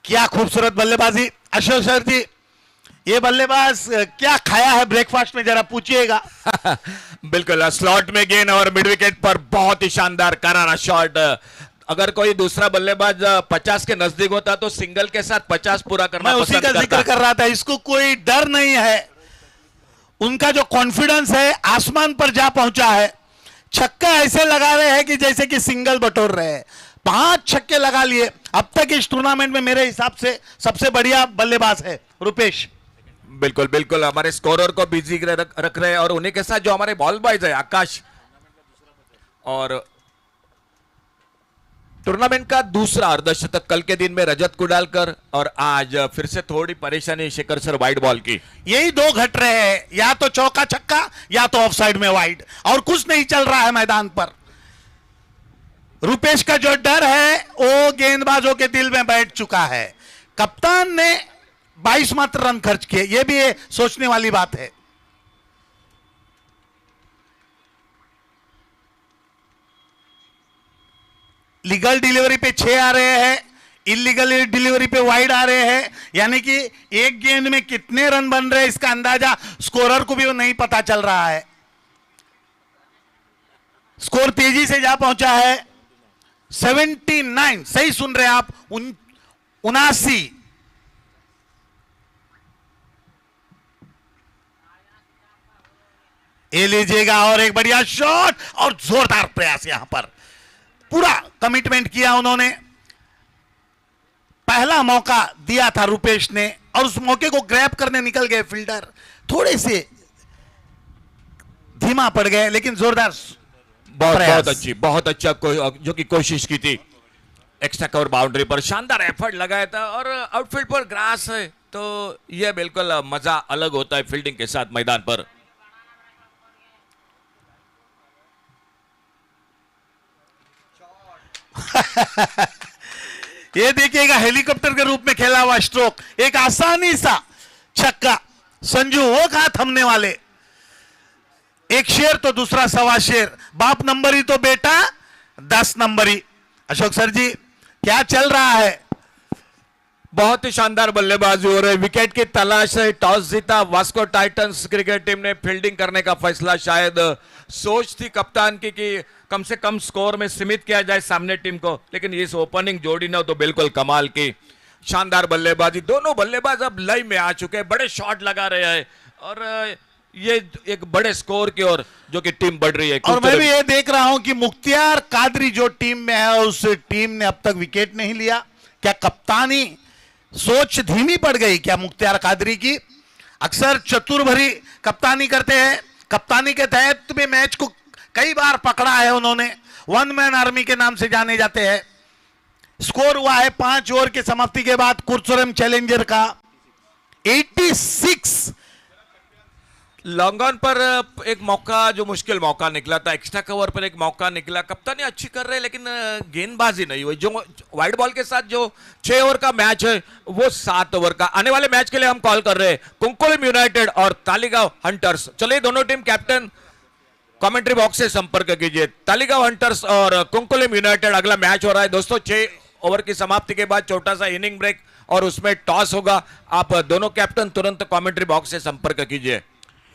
क्या खूबसूरत बल्लेबाजी। अशोक सर जी, ये बल्लेबाज क्या खाया है ब्रेकफास्ट में, जरा पूछिएगा। बिल्कुल, स्लॉट में गेंद और मिड विकेट पर बहुत ही शानदार करारा शॉट। अगर कोई दूसरा बल्लेबाज 50 के नजदीक होता तो सिंगल के साथ 50 पूरा करना मैं उसी पसंद का करता। जिक्र कर रहा था। इसको कोई डर नहीं है, उनका जो कॉन्फिडेंस है आसमान पर जा पहुंचा है। छक्का ऐसे लगा रहे हैं कि जैसे कि सिंगल बटोर रहे हैं। 5 छक्के लगा लिए। अब तक इस टूर्नामेंट में मेरे हिसाब से सबसे बढ़िया बल्लेबाज है रुपेश। बिल्कुल बिल्कुल, हमारे स्कोरर को बिजी रख रहे हैं, और उन्हीं के साथ जो हमारे बॉल बॉयज है आकाश। और टूर्नामेंट का दूसरा अर्धशतक कल के दिन में रजत कुडालकर, और आज फिर से थोड़ी परेशानी शेखर सर वाइड बॉल की। यही 2 घट रहे हैं, या तो चौका छक्का या तो ऑफसाइड में वाइड, और कुछ नहीं चल रहा है मैदान पर। रुपेश का जो डर है वो गेंदबाजों के दिल में बैठ चुका है। कप्तान ने 22 मात्र रन खर्च किए, यह भी सोचने वाली बात है। लीगल डिलीवरी पे 6 आ रहे हैं, इलीगल डिलीवरी पे वाइड आ रहे हैं, यानी कि एक गेंद में कितने रन बन रहे हैं इसका अंदाजा स्कोरर को भी नहीं पता चल रहा है। स्कोर तेजी से जा पहुंचा है 79, सही सुन रहे हैं आप, 79। ये लीजिएगा, और एक बढ़िया शॉट और जोरदार प्रयास। यहां पर पूरा कमिटमेंट किया उन्होंने। पहला मौका दिया था रुपेश ने, और उस मौके को ग्रैब करने निकल गए फील्डर, थोड़े से धीमा पड़ गए, लेकिन जोरदार बहुत अच्छा जो कि कोशिश की थी। एक्स्ट्रा कवर बाउंड्री पर शानदार एफर्ट लगाया था, और आउटफील्ड पर ग्रास है तो यह बिल्कुल मजा अलग होता है फील्डिंग के साथ मैदान पर। ये देखिएगा, हेलीकॉप्टर के रूप में खेला हुआ स्ट्रोक, एक आसानी सा छक्का। संजू वो कहां थमने वाले, एक शेर तो दूसरा सवा शेर, बाप नंबरी तो बेटा 10 नंबरी। अशोक सर जी, क्या चल रहा है? बहुत ही शानदार बल्लेबाजी हो रही है, विकेट की तलाश है। टॉस जीता वास्को टाइटंस क्रिकेट टीम ने फील्डिंग करने का फैसला, शायद सोच थी कप्तान की कि कम से कम स्कोर में सीमित किया जाए सामने टीम को, लेकिन इस ओपनिंग जोड़ी ने तो बिल्कुल कमाल की। शानदार बल्लेबाजी, दोनों बल्लेबाज अब लय में आ चुके हैं, बड़े शॉट लगा रहे हैं, और ये एक बड़े स्कोर की ओर जो कि टीम बढ़ रही है। और मैं भी ये देख रहा हूं कि मुख्तियार कादरी जो टीम में है उस टीम ने अब तक विकेट नहीं लिया। क्या कप्तानी सोच धीमी पड़ गई क्या मुख्तियार कादरी की? अक्सर चतुर भरी कप्तानी करते हैं, कप्तानी के तहत भी मैच को कई बार पकड़ा है उन्होंने, वन मैन आर्मी के नाम से जाने जाते हैं। स्कोर हुआ है 5 ओवर की समाप्ति के बाद कुर्सुरम चैलेंजर का 86। लॉन्ग ऑन पर एक मौका, जो मुश्किल मौका निकला था, एक्स्ट्रा कवर पर एक मौका निकला। कप्तानी अच्छी कर रहे हैं लेकिन गेंदबाजी नहीं हुई। जो वाइड बॉल के साथ जो 6 ओवर का मैच है वो 7 ओवर का। आने वाले मैच के लिए हम कॉल कर रहे हैं कुंकोलिम यूनाइटेड और तालिगांव हंटर्स। चलिए दोनों टीम कैप्टन कमेंट्री बॉक्स से संपर्क कीजिए। तालिगांव हंटर्स और कुंकोलिम यूनाइटेड अगला मैच हो रहा है दोस्तों। 6 ओवर की समाप्ति के बाद छोटा सा इनिंग ब्रेक और उसमें टॉस होगा। आप दोनों कैप्टन तुरंत कमेंट्री बॉक्स से संपर्क कीजिए।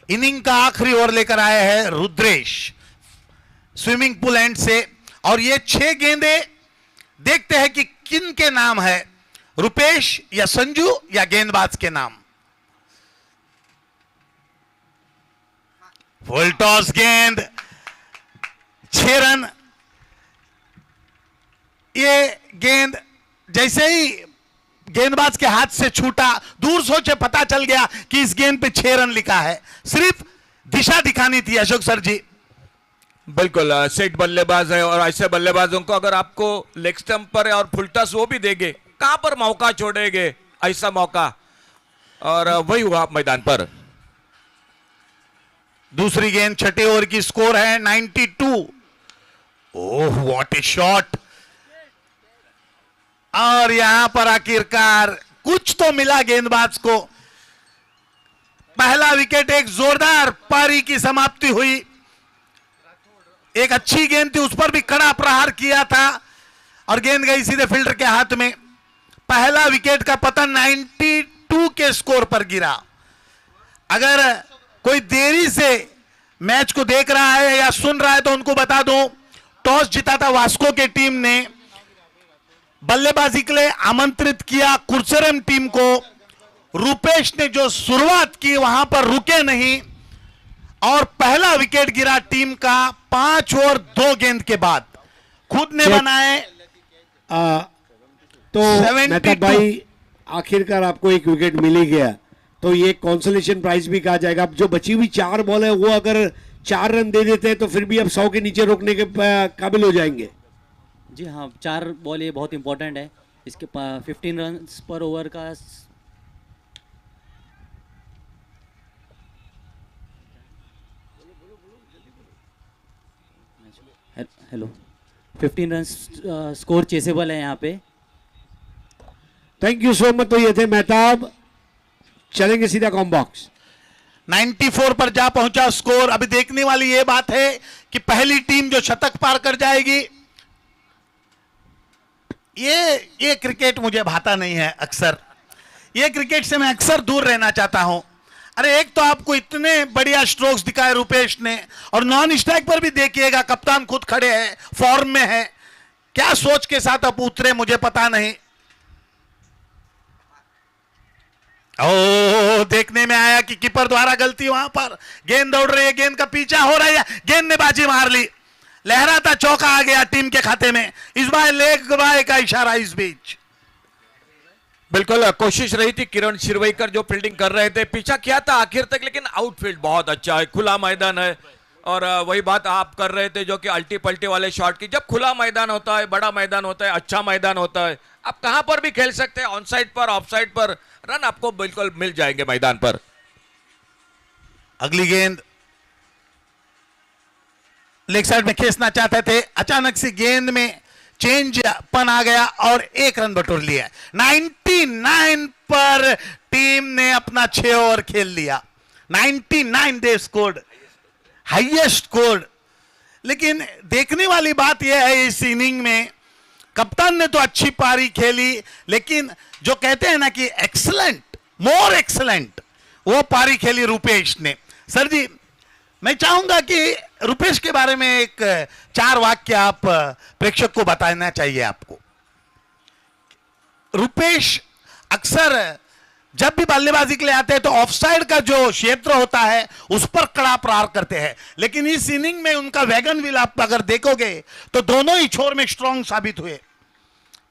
इनिंग का आखिरी ओवर लेकर आए हैं रुद्रेश स्विमिंग पूल एंड से, और ये 6 गेंदे देखते हैं कि किन के नाम है, रुपेश या संजू या गेंदबाज के नाम। फुल टॉस गेंद, 6 रन। ये गेंद जैसे ही गेंदबाज के हाथ से छूटा, दूर सोचे पता चल गया कि इस गेंद पे 6 रन लिखा है। सिर्फ दिशा दिखानी थी अशोक सर जी। बिल्कुल सेट बल्लेबाज है और ऐसे बल्लेबाजों को अगर आपको लेग स्टंप पर है और फुल टॉस वो भी देंगे, कहां पर मौका छोड़ेंगे ऐसा मौका, और वही हुआ मैदान पर। दूसरी गेंद 6ठे ओवर की, स्कोर है 92। Oh what A shot. और यहां पर आखिरकार कुछ तो मिला गेंदबाज को। पहला विकेट, एक जोरदार पारी की समाप्ति हुई। एक अच्छी गेंद थी, उस पर भी कड़ा प्रहार किया था और गेंद गई सीधे फील्डर के हाथ में। पहला विकेट का पतन 92 के स्कोर पर गिरा। अगर कोई देरी से मैच को देख रहा है या सुन रहा है तो उनको बता दूं, टॉस जीता था वास्को के टीम ने, बल्लेबाजी के लिए आमंत्रित किया कुर्सेरम टीम को। रुपेश ने जो शुरुआत की वहां पर रुके नहीं और पहला विकेट गिरा टीम का 5 ओवर 2 गेंद के बाद। खुद ने बनाए तो 72। मेहता भाई आखिरकार आपको एक विकेट मिल ही गया, तो ये कंसोलेशन प्राइज भी कहा जाएगा। अब जो बची हुई 4 बॉल है वो अगर 4 रन दे देते हैं तो फिर भी अब 100 के नीचे रोकने के काबिल हो जाएंगे। जी हाँ, 4 बॉल ये बहुत इंपॉर्टेंट है। इसके 15 रन पर ओवर का हेलो 15 रन स्कोर चेसेबल है यहाँ पे। Thank you so much. तो ये थे मेहताब, चलेंगे सीधा कॉम बॉक्स। 94 पर जा पहुंचा स्कोर। अभी देखने वाली यह बात है कि पहली टीम जो शतक पार कर जाएगी, ये क्रिकेट मुझे भाता नहीं है। अक्सर ये क्रिकेट से मैं अक्सर दूर रहना चाहता हूं। अरे एक तो आपको इतने बढ़िया स्ट्रोक्स दिखाए रुपेश ने, और नॉन स्ट्राइक पर भी देखिएगा कप्तान खुद खड़े हैं, फॉर्म में है। क्या सोच के साथ अब उतरे मुझे पता नहीं। ओ देखने में आया कि कीपर द्वारा गलती, वहां पर गेंद दौड़ रही है, गेंद का पीछा हो रहा है, गेंद ने बाजी मार ली, लहराता चौका आ गया टीम के खाते में। इस बार लेग बाय का इशारा इस बीच। बिल्कुल कोशिश रही थी किरण शिरवईकर जो फील्डिंग कर रहे थे, पीछा किया था आखिर तक, लेकिन आउटफील्ड बहुत अच्छा है, खुला मैदान है। और वही बात आप कर रहे थे जो कि अल्टी पल्टी वाले शॉट की। जब खुला मैदान होता है, बड़ा मैदान होता है, अच्छा मैदान होता है, आप कहां पर भी खेल सकते हैं। ऑन साइड पर, ऑफ साइड पर रन आपको बिल्कुल मिल जाएंगे मैदान पर। अगली गेंद लेग साइड में खींचना चाहते थे, अचानक से गेंद में चेंज पन आ गया और 1 रन बटोर लिया। 99 पर टीम ने अपना 6 ओवर खेल लिया। 99 दे स्कोर्ड, हाईएस्ट स्कोर। लेकिन देखने वाली बात यह है इस इनिंग में कप्तान ने तो अच्छी पारी खेली, लेकिन जो कहते हैं ना कि एक्सलेंट, मोर एक्सलेंट, वो पारी खेली रुपेश ने। सर जी मैं चाहूंगा कि रुपेश के बारे में एक 4 वाक्य आप प्रेक्षक को बताना चाहिए आपको। रुपेश अक्सर जब भी बल्लेबाजी के लिए आते हैं तो ऑफसाइड का जो क्षेत्र होता है उस पर कड़ा प्रहार करते हैं, लेकिन इस इनिंग में उनका वैगन व्हील आप अगर देखोगे तो दोनों ही छोर में स्ट्रांग साबित हुए।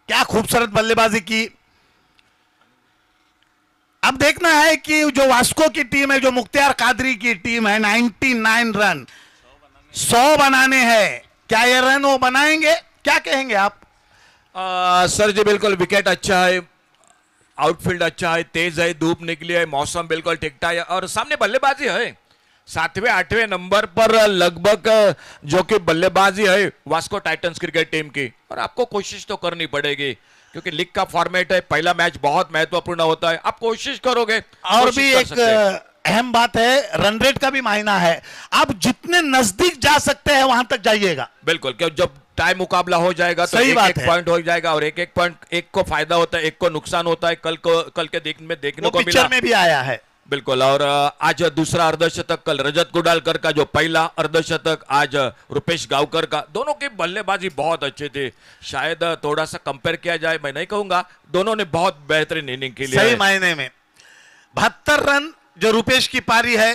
क्या खूबसूरत बल्लेबाजी की। अब देखना है कि जो वास्को की टीम है, जो मुख्तियार कादरी की टीम है, 99 रन 100 बनाने हैं, क्या ये रन वो बनाएंगे? क्या कहेंगे आप? सर जी बिल्कुल, विकेट अच्छा है, आउटफील्ड अच्छा है, तेज है, धूप निकली है, मौसम बिल्कुल ठीक ठाक है और सामने बल्लेबाजी है। 7वें 8वें नंबर पर लगभग जो कि बल्लेबाजी है वास्को टाइटंस क्रिकेट टीम की, और आपको कोशिश तो करनी पड़ेगी क्योंकि लीग का फॉर्मेट है, पहला मैच बहुत महत्वपूर्ण होता है। आप कोशिश करोगे, और कोशिश भी कर एक सकते हैं। अहम बात है, रन रेट का भी मायना है। आप जितने नजदीक जा सकते हैं वहां तक जाइएगा। बिल्कुल, क्यों जब टाइम मुकाबला हो जाएगा तो सही एक बात एक है। पॉइंट हो जाएगा और एक एक पॉइंट, एक को फायदा होता है, एक को नुकसान होता है। कल के देखने वो को पिक्चर मिला। में भी आया है। बिल्कुल, और आज दूसरा अर्धशतक, कल रजत गुडालकर का जो पहला अर्धशतक, आज रुपेश गावकर का, दोनों की बल्लेबाजी बहुत अच्छी थी। शायद थोड़ा सा कंपेयर किया जाए, मैं नहीं कहूंगा, दोनों ने बहुत बेहतरीन इनिंग के लिए सही मायने में 72 रन जो रुपेश की पारी है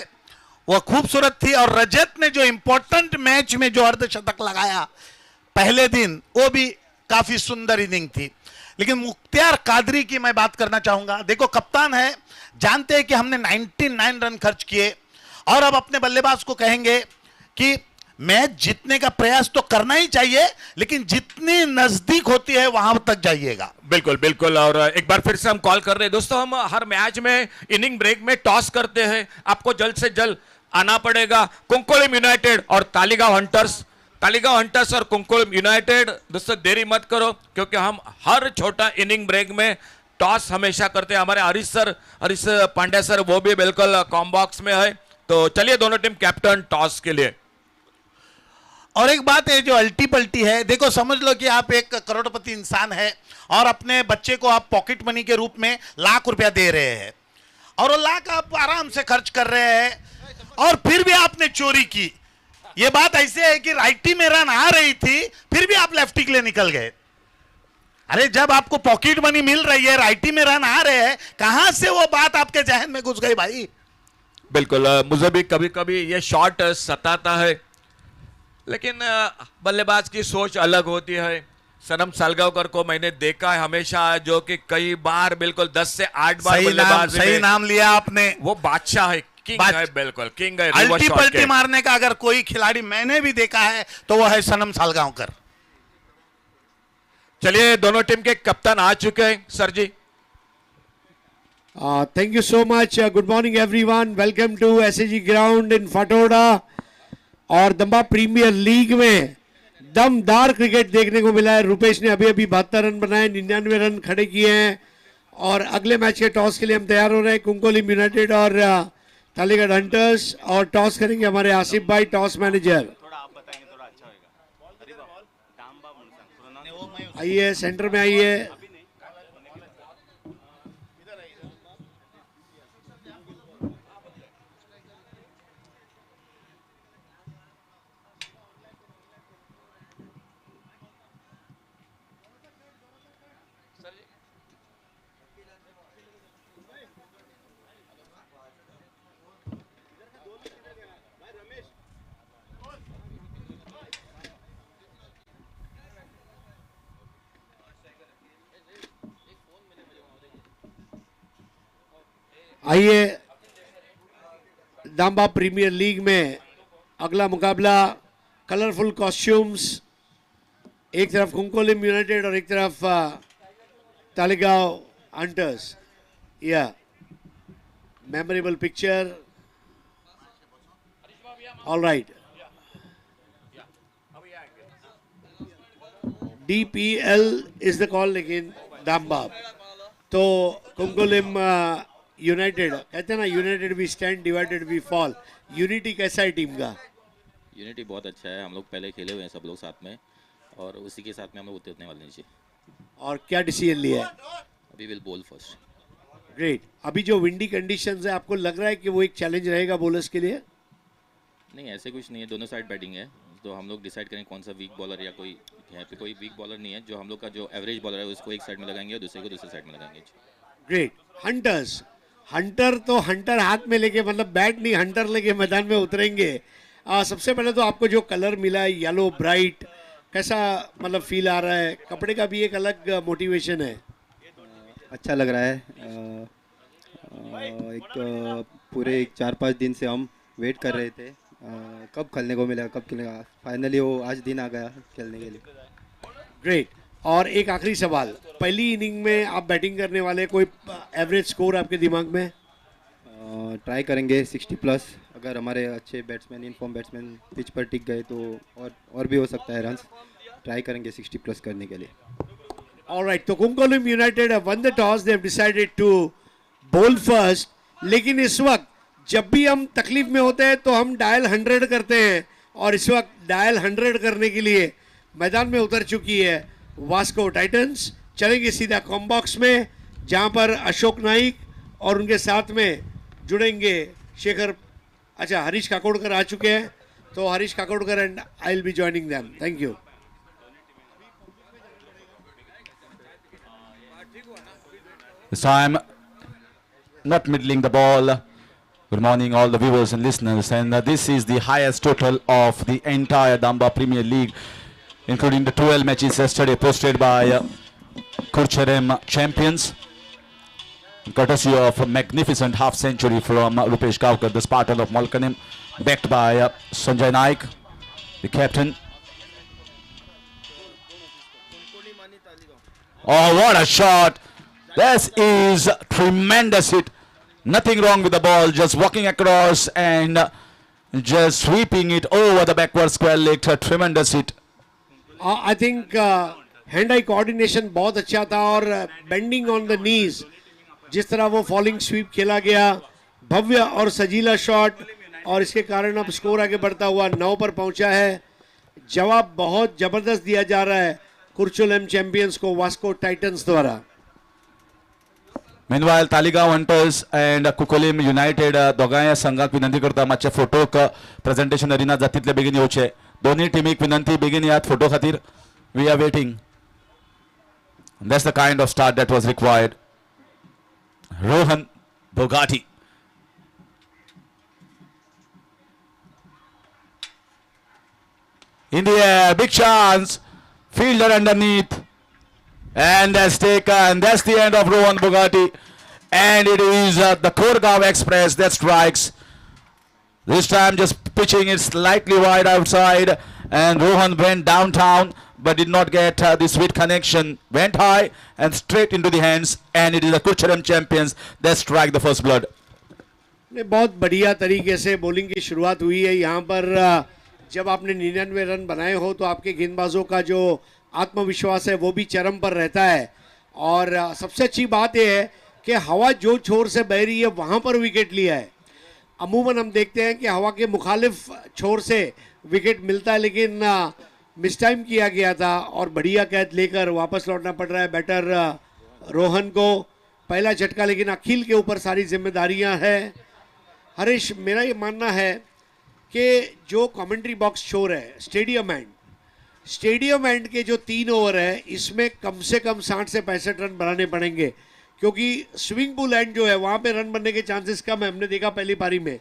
वो खूबसूरत थी, और रजत ने जो इंपॉर्टेंट मैच में जो अर्धशतक लगाया पहले दिन, वो भी काफी सुंदर इनिंग थी। लेकिन मुख्तियार कादरी की मैं बात करना चाहूंगा। देखो, कप्तान है, जानते हैं कि हमने 99 रन खर्च किए और अब अपने बल्लेबाज को कहेंगे कि मैच जीतने का प्रयास तो करना ही चाहिए, लेकिन जितनी नजदीक होती है वहां तक जाइएगा। बिल्कुल बिल्कुल, और एक बार फिर से हम कॉल कर रहे हैं दोस्तों, हम हर मैच में इनिंग ब्रेक में टॉस करते हैं, आपको जल्द से जल्द आना पड़ेगा। कुंकोलिम यूनाइटेड और तालिगांव हंटर्स और कुंकोलिम यूनाइटेड, दोस्तों देरी मत करो क्योंकि हम हर छोटा इनिंग ब्रेक में टॉस हमेशा करते हैं। हमारे हरीश पांड्या सर वो भी बिल्कुल कॉम्बॉक्स में है, तो चलिए दोनों टीम कैप्टन टॉस के लिए। और एक बात है जो अल्टी पल्टी है, देखो समझ लो कि आप एक करोड़पति इंसान है और अपने बच्चे को आप पॉकेट मनी के रूप में लाख रुपया दे रहे हैं और वो लाख आप आराम से खर्च कर रहे हैं और फिर भी आपने चोरी की। ये बात ऐसे है कि राइटी में रन आ रही थी फिर भी आप लेफ्टी के लिए निकल गए। अरे जब आपको पॉकेट मनी मिल रही है, राइटी में रन आ रहे हैं, कहां से वो बात आपके जहन में घुस गई भाई? बिल्कुल, मुझे भी कभी कभी ये शॉट सताता है, लेकिन बल्लेबाज की सोच अलग होती है। सनम सालगांवकर को मैंने देखा है हमेशा, जो कि कई बार बिल्कुल 10 से 8 बार बल्लेबाजी सही में नाम लिया आपने। वो बादशाह है, किंग है, बिल्कुल किंग है रिवर्स अल्टी शॉट पल्टी के। मारने का अगर कोई खिलाड़ी मैंने भी देखा है तो वो है सनम सालगांवकर। चलिए दोनों टीम के कप्तान आ चुके हैं sir ji. Thank you so much. Good morning, everyone. Welcome to SAG Ground in Fatoda. और दंबा प्रीमियर लीग में दमदार क्रिकेट देखने को मिला है। रुपेश ने अभी अभी 72 रन बनाए, 99 रन खड़े किए हैं और अगले मैच के टॉस के लिए हम तैयार हो रहे हैं। कुंकोलिम यूनाइटेड और तालीगढ़ हंटर्स, और टॉस करेंगे हमारे आसिफ भाई, टॉस मैनेजर। आइए सेंटर में आइए। आइए, दाम्बा प्रीमियर लीग में अगला मुकाबला, कलरफुल कॉस्ट्यूम्स, एक तरफ कुंकोलिम यूनाइटेड और एक तरफ तालिगांव हंटर्स। या memorable picture. All right, DPL is the call, लेकिन दाम्बा तो कुंकोलिम यूनाइटेड, कहते हैं ना, united we stand, divided we fall. Unity कैसा है टीम का? यूनिटी बहुत अच्छा है, हम लोग पहले खेले हुए हैं सब लोग साथ में, और उसी के साथ में हम लोग उतरने वाले नीचे। और क्या डिसीजन लिया है? अभी विल बॉल फर्स्ट। ग्रेट। अभी जो विंडी कंडीशंस है, आपको लग रहा है कि वो एक चैलेंज रहेगा बॉलर्स के लिए? नहीं, ऐसे कुछ नहीं है, दोनों साइड बैटिंग है, तो हम लोग डिसाइड करें कौन सा वीक बॉलर, या कोई यहाँ पे कोई वीक बॉलर नहीं है। जो हम लोग का जो एवरेज बॉलर है उसको एक साइड में लगाएंगे और दूसरे को दूसरे साइड में लगाएंगे। ग्रेट। हंटर्स, हंटर तो हंटर हाथ में लेके, मतलब बैट नहीं हंटर लेके मैदान में उतरेंगे। सबसे पहले तो आपको जो कलर मिला है येलो ब्राइट, कैसा मतलब फील आ रहा है? कपड़े का भी एक अलग मोटिवेशन है। अच्छा लग रहा है। पूरे 4-5 दिन से हम वेट कर रहे थे कब खेलने को मिलेगा, कब खेलेगा। फाइनली वो आज दिन आ गया खेलने के लिए। ग्रेट। और एक आखिरी सवाल, पहली इनिंग में आप बैटिंग करने वाले, कोई एवरेज स्कोर आपके दिमाग में? ट्राई करेंगे 60+। अगर हमारे अच्छे बैट्समैन, इनफॉर्म बैट्समैन पिच पर टिक गए तो और भी हो सकता है रन्स। ट्राई करेंगे 60+ करने के लिए। ऑलराइट, तो Cuncolim United have won the toss, they have decided to bowl first. लेकिन इस वक्त जब भी हम तकलीफ में होते हैं तो हम डायल 100 करते हैं, और इस वक्त डायल 100 करने के लिए मैदान में उतर चुकी है वास्को टाइटंस। चलेंगे सीधा कॉम्बॉक्स में, जहां पर अशोक नाइक और उनके साथ में जुड़ेंगे शेखर, अच्छा हरीश काकोडकर आ चुके हैं, तो Harish Kakodkar and I will be joining them. Thank you. This time, not middling the ball. Good morning, all the viewers and listeners. And this is the highest total of the entire Damba Premier League, including the 12 matches yesterday posted by Kurcherem champions. Courtesy of a magnificent half century from Rupesh Gavkar, the Spartan of Malkanem, backed by Sanjay Naik, the captain. Oh, what a shot! This is tremendous hit. Nothing wrong with the ball, just walking across and just sweeping it over the backward square leg. A tremendous hit. I think hand eye coordination बहुत अच्छा था, और बेंडिंग ऑन द नीज, जिस तरह वो फॉलिंग स्वीप खेला गया, भव्य और सजीला शॉट, और इसके कारण अब स्कोर आगे बढ़ता हुआ 9 पर पहुंचा है। जवाब बहुत जबरदस्त दिया जा रहा है कुर्चुलेम चैंपियंस को वास्को टाइटंस द्वारा। Meanwhile, Taligaon Hunters and Kukolim United दोघांय संघाक विनंती करता मातशे फोटोक प्रेजेंटेशन अरिना जातीतले बेगीन येवचे। दोन्ही टीमीक विनंती बेगीन यात फोटो खातीर. We are waiting. That's the kind of start that was required. Rohan Bogati. In the air, big chance. Fielder underneath. And that's taken. That's the end of Rohan Bogati. And it is the Korgaon Express that strikes. This time just pitching it slightly wide outside. And Rohan went downtown but did not get the sweet connection. Went high and straight into the hands. And it is the Kurcherem champions that strike the first blood. बहुत बढ़िया तरीके से बॉलिंग की शुरुआत हुई है। यहाँ पर जब आपने 99 रन बनाए हो तो आपके गेंदबाजों का जो आत्मविश्वास है वो भी चरम पर रहता है। और सबसे अच्छी बात यह है कि हवा जो छोर से बह रही है वहाँ पर विकेट लिया है। अमूमन हम देखते हैं कि हवा के मुखालिफ छोर से विकेट मिलता है, लेकिन मिस टाइम किया गया था और बढ़िया कैच लेकर वापस लौटना पड़ रहा है बैटर रोहन को। पहला झटका, लेकिन अखिल के ऊपर सारी जिम्मेदारियां हैं। हरीश, मेरा ये मानना है कि जो कमेंट्री बॉक्स शोर है स्टेडियम एंड के जो 3 ओवर है, इसमें कम से कम 60 से 65 रन बनाने पड़ेंगे, क्योंकि स्विंग पुल एंड जो है वहाँ पे रन बनने के चांसेस कम है। हमने देखा पहली पारी में,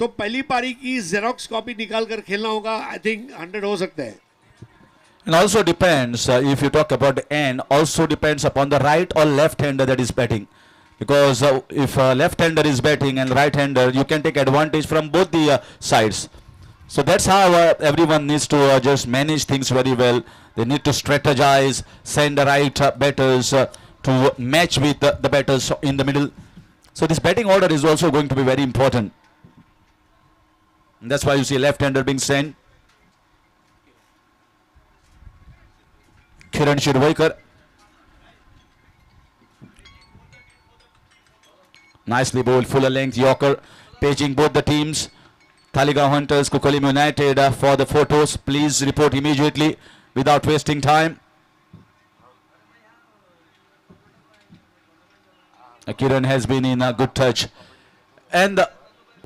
तो पहली पारी की जेरोक्स कॉपी निकाल कर खेलना होगा। आई थिंक 100 हो सकते हैं। And also depends, if you talk about the end, also depends upon the right or left-hander that is batting. Because if left-hander is batting and right-hander, you can take advantage from both the sides. So that's how everyone needs to just manage things very well. They need to strategize, send the right batters to match with the batters in the middle. So this batting order is also going to be very important. And that's why you see left-hander being sent. Kiran Shirvaikar. Nicely bowled, fuller length Yorker, paging both the teams. Taligaon Hunters, Kukolim United for the photos. Please report immediately without wasting time. Kiran has been in a good touch. And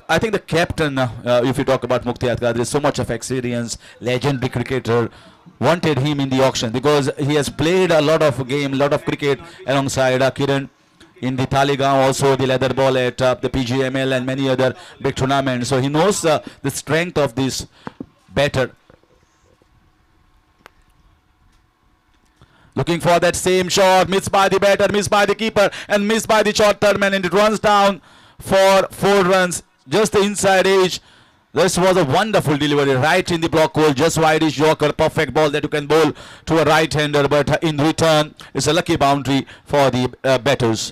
I think the captain, if you talk about Mukti Adgar, there is so much of experience, legendary cricketer, wanted him in the auction because he has played a lot of game, a lot of cricket alongside Kiran. in the Taligaon, also the leather ball at the PGML and many other big tournaments. So he knows the strength of this batter. Looking for that same shot, missed by the batter, missed by the keeper, and missed by the short term, and it runs down for 4 runs, just the inside edge. This was a wonderful delivery right in the block hole, just wide-ish Yorker, perfect ball that you can bowl to a right-hander, but in return, it's a lucky boundary for the batters.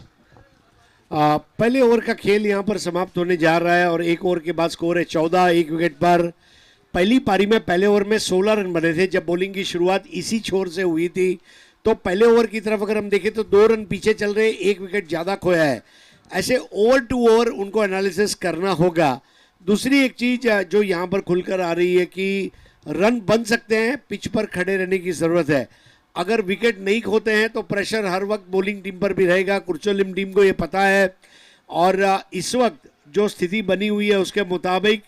पहले ओवर का खेल यहाँ पर समाप्त होने जा रहा है और एक ओवर के बाद स्कोर है 14 एक विकेट पर। पहली पारी में पहले ओवर में 16 रन बने थे जब बॉलिंग की शुरुआत इसी छोर से हुई थी। तो पहले ओवर की तरफ अगर हम देखें तो 2 रन पीछे चल रहे, 1 विकेट ज़्यादा खोया है। ऐसे ओवर टू ओवर उनको एनालिसिस करना होगा। दूसरी एक चीज़ जो यहाँ पर खुलकर आ रही है कि रन बन सकते हैं, पिच पर खड़े रहने की ज़रूरत है। अगर विकेट नहीं खोते हैं तो प्रेशर हर वक्त बॉलिंग टीम पर भी रहेगा। कुर्चोलिम टीम को ये पता है और इस वक्त जो स्थिति बनी हुई है उसके मुताबिक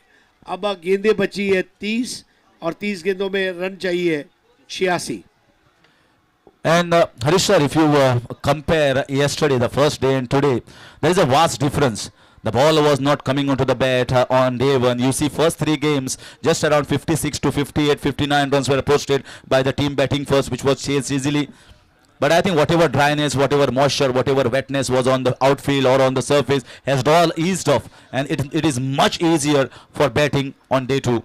अब गेंदें बची है 30 और 30 गेंदों में रन चाहिए 86। And Harish sir, if you compare yesterday, the first day, and today, there is a vast difference. The ball was not coming onto the bat on day one. You see, first 3 games, just around 56 to 58, 59 runs were posted by the team batting first, which was chased easily. But I think whatever dryness, whatever moisture, whatever wetness was on the outfield or on the surface has all eased off, and it is much easier for batting on day 2.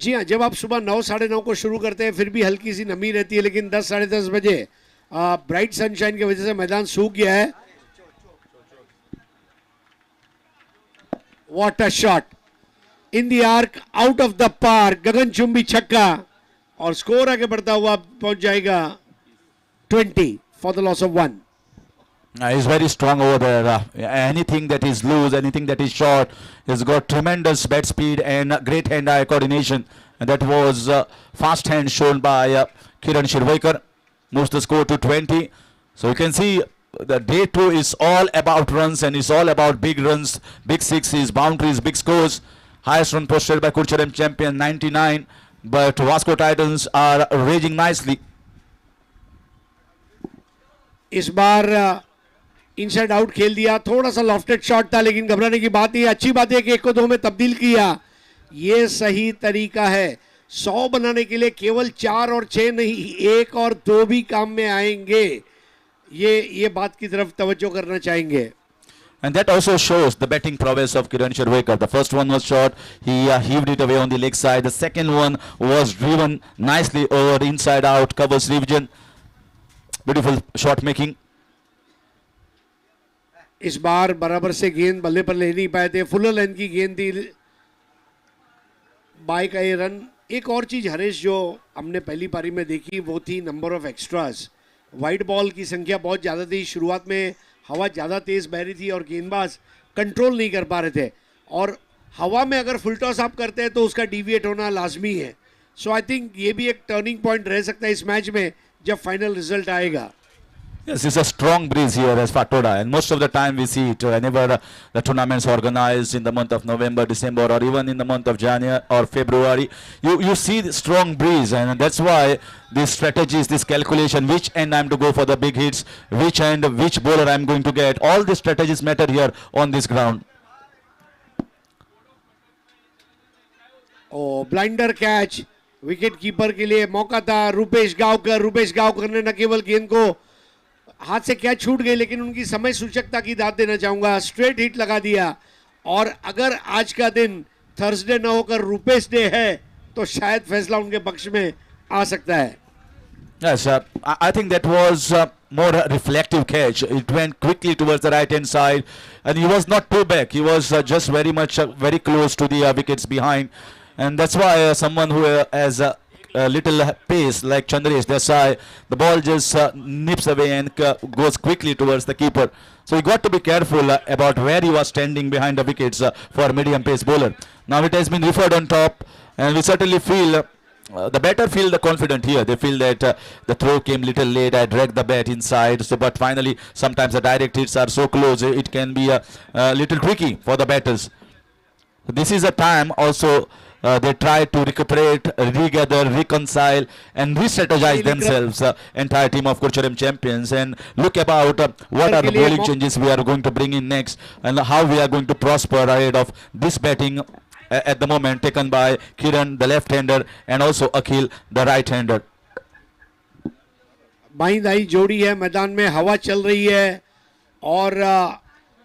जी हाँ, जब आप सुबह 9 साढ़े 9 को शुरू करते हैं फिर भी हल्की सी नमी रहती है, लेकिन 10 साढ़े 10 बजे ब्राइट सनशाइन की वजह से मैदान सूख गया है। What a shot in the arc, out of the park, गगनचुंबी छक्का और स्कोर आगे बढ़ता हुआ पहुंच जाएगा 20 for the loss of 1। He's very strong over there. Anything that is loose, anything that is short, he's got tremendous bat speed and great hand-eye coordination. And that was fast hand shown by Kiran Shirvaikar. Moves the score to 20. So you can see the day 2 is all about runs and it's all about big runs, big sixes, boundaries, big scores. Highest run posted by Kurcharem champion 99. But Vasco Titans are raging nicely. इस बार इनसाइड आउट खेल दिया, थोड़ा सा लॉफ्टेड शॉट था लेकिन घबराने की बात नहीं। अच्छी बात है कि 1 को 2 में तब्दील किया, ये सही तरीका है। 100 बनाने के लिए केवल 4 और 6 नहीं, 1 और 2 भी काम में आएंगे। ये बात की तरफ तवज्जो करना चाहेंगे। And that also shows the batting prowess of Kiran Shirvaikar. The first one was short, he heaved it away on the leg side. The second one was driven nicely over inside out, covers region. Beautiful shot making. इस बार बराबर से गेंद बल्ले पर ले नहीं पाए थे, फुल लेंथ की गेंद थी, बाई का ये रन। एक और चीज हरीश जो हमने पहली पारी में देखी वो थी number of extras. Wide ball की संख्या बहुत ज़्यादा थी, शुरुआत में हवा ज़्यादा तेज़ बह रही थी और गेंदबाज कंट्रोल नहीं कर पा रहे थे, और हवा में अगर फुल टॉस आप करते हैं तो उसका डिविएट होना लाजमी है। सो आई थिंक ये भी एक टर्निंग पॉइंट रह सकता है इस मैच में जब फाइनल रिजल्ट आएगा। Yes, it's a strong breeze here as Fatoda, and most of the time we see it whenever the tournaments organized in the month of November, December, or even in the month of January or February. You see the strong breeze, and that's why this strategies, this calculation, which end I'm to go for the big hits, which end, which bowler I'm going to get. All the strategies matter here on this ground. Oh blinder catch, wicket keeper के लिए मौका था। रूपेश गावकर ने न केवल गेंद को हाथ से कैच छूट गई लेकिन उनकी समय सूचकता की दाद देना चाहूंगा, स्ट्रेट हिट लगा दिया। और अगर आज का दिन थर्सडे न होकर रूपेश डे है तो शायद फैसला उनके पक्ष में आ सकता है। Yes, I think that was more a reflective catch. It went quickly towards the right hand side, and he was not too back. He was just very much very close to the wickets behind, and that's why someone who has a little pace like Chandresh Desai, the ball just nips away and goes quickly towards the keeper. So you got to be careful about where you are standing behind the wickets for medium pace bowler. Now it has been referred on top, and we certainly feel the batter feel the confident here. They feel that the throw came little late. I dragged the bat inside. So, but finally, sometimes the direct hits are so close, it can be a little tricky for the batters. This is a time also they try to recuperate, regather, reconcile, and re-strategize themselves. Entire team of Kurcharam champions. And look about what are the bowling changes we are going to bring in next, and how we are going to prosper ahead of this batting at the moment taken by Kiran, the left-hander, and also Akhil, the right-hander. बाई दाई जोड़ी है, मैदान में हवा चल रही है और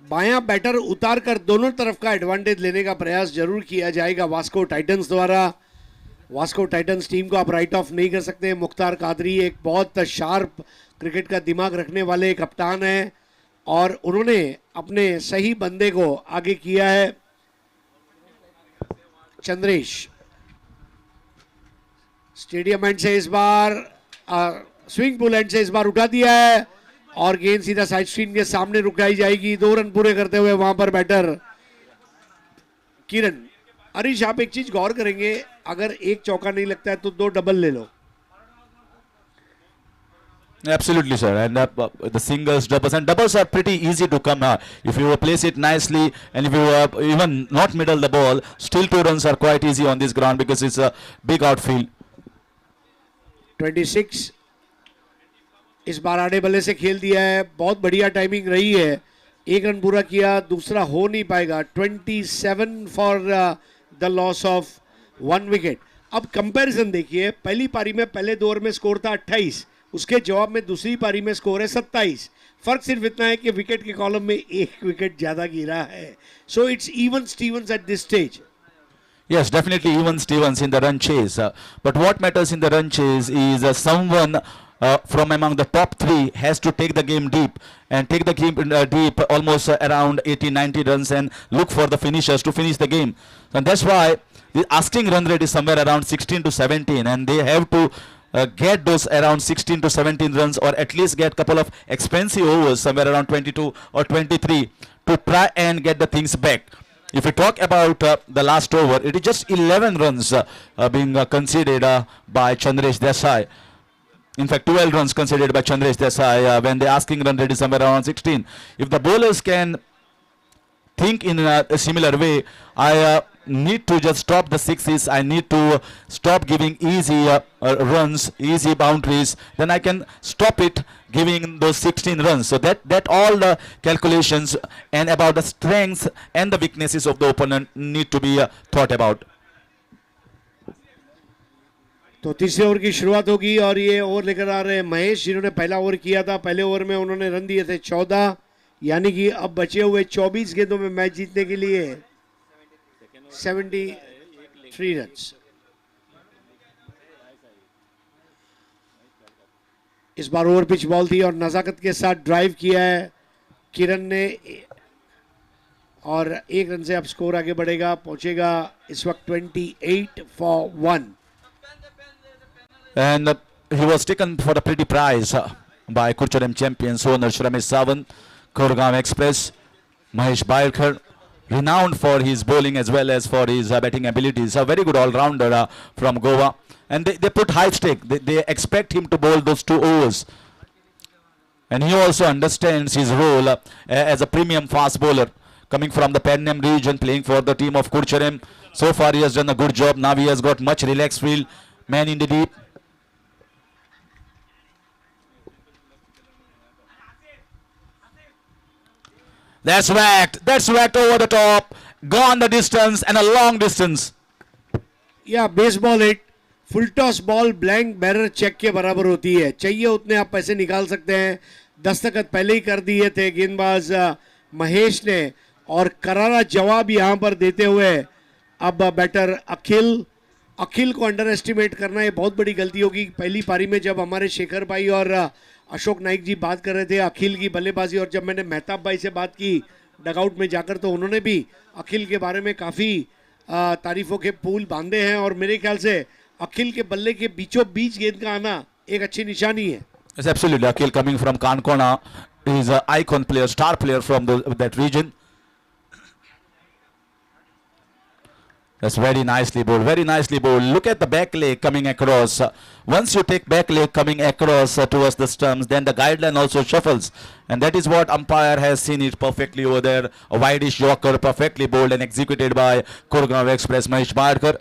बायां बैटर उतार कर दोनों तरफ का एडवांटेज लेने का प्रयास जरूर किया जाएगा वास्को टाइटंस द्वारा। वास्को टाइटंस टीम को आप राइट ऑफ नहीं कर सकते। मुख्तार कादरी एक बहुत शार्प क्रिकेट का दिमाग रखने वाले कप्तान हैं और उन्होंने अपने सही बंदे को आगे किया है। चंद्रेश स्टेडियम एंड से इस बार स्विंग पुल एंड से इस बार उठा दिया है और गेंद सीधा साइड स्क्रीन के सामने रुकाई जाएगी। 2 रन पूरे करते हुए वहां पर बैटर किरण। हरीश, आप एक चीज गौर करेंगे, अगर एक चौका नहीं लगता है तो 2 डबल ले लो। Absolutely, sir. And the singles, doubles, and doubles are pretty easy to come. If you place it nicely, and if you even not middle the ball, still 2 runs are quite easy on this ground because it's a big outfield. 26 इस बार आड़े बल्ले से खेल दिया है, बहुत बढ़िया टाइमिंग रही है। 1 रन पूरा किया, दूसरा हो नहीं पाएगा। 27 for the loss of 1 wicket. अब कंपैरिजन देखिए, पहली पारी में पहले 2 ओवर में स्कोर था 28, उसके जवाब में दूसरी पारी में स्कोर है 27। फर्क सिर्फ इतना है कि विकेट के कॉलम में 1 विकेट ज्यादा गिरा है। So it's even stevens at this stage. Yes, definitely even Stevens in the run chase. But what matters in the run chase is someone from among the top 3 has to take the game deep and take the game deep almost around 80-90 runs and look for the finishers to finish the game. And that's why the asking run rate is somewhere around 16 to 17, and they have to get those around 16 to 17 runs, or at least get couple of expensive overs somewhere around 22 or 23 to try and get the things back. If we talk about the last over, it is just 11 runs being conceded by Chandresh Desai. In fact, 12 runs conceded by Chandresh Desai when the asking run rate is somewhere around 16. If the bowlers can think in a similar way, I need to just stop the sixes. I need to stop giving easy runs, easy boundaries. Then I can stop it giving those 16 runs. So that all the calculations and about the strengths and the weaknesses of the opponent need to be thought about. तो तीसरे ओवर की शुरुआत होगी और ये ओवर लेकर आ रहे हैं महेश, जिन्होंने पहला ओवर किया था। पहले ओवर में उन्होंने रन दिए थे 14, यानी कि अब बचे हुए 24 गेंदों में मैच जीतने के लिए 73 रन्स। इस बार ओवर पिच बॉल थी और नजाकत के साथ ड्राइव किया है किरण ने और 1 रन से अब स्कोर आगे बढ़ेगा, पहुंचेगा इस वक्त 28 for 1। And he was taken for a pretty prize by Kurcharam champions owner Ramesh Sawant, Kurgaon Express, Mahesh Bairkar, renowned for his bowling as well as for his batting abilities. A very good all-rounder from Goa. And they put high stake. They expect him to bowl those 2 overs. And he also understands his role as a premium fast bowler. Coming from the Pennam region, playing for the team of Kurcharam. So far he has done a good job. Now he has got much relaxed field. Man in the deep. That's whacked over the top, gone the distance and a long distance. या baseball hit, full toss ball blank bearer cheque के बराबर होती है। चाहिए उतने आप पैसे निकाल सकते हैं। दस्तखत पहले ही कर दिए थे गेंदबाज महेश ने और करारा जवाब यहां पर देते हुए अब बैटर अखिल को अंडर एस्टिमेट करना ये बहुत बड़ी गलती होगी। पहली पारी में जब हमारे शेखर भाई और अशोक नाइक जी बात कर रहे थे अखिल की बल्लेबाजी, और जब मैंने मेहताब भाई से बात की डगआउट में जाकर, तो उन्होंने भी अखिल के बारे में काफ़ी तारीफों के पुल बांधे हैं और मेरे ख्याल से अखिल के बल्ले के बीचों बीच गेंद का आना एक अच्छी निशानी है। Yes, absolutely. Akhil coming from Kankona, he is an icon player, star player from that region. That's very nicely bowled, very nicely bowled. Look at the back leg coming across. Once you take back leg coming across towards the stumps, then the guideline also shuffles. And that is what umpire has seen it perfectly over there. A wideish yorker, perfectly bowled and executed by Kurgaon Express, Mahesh Bairkar.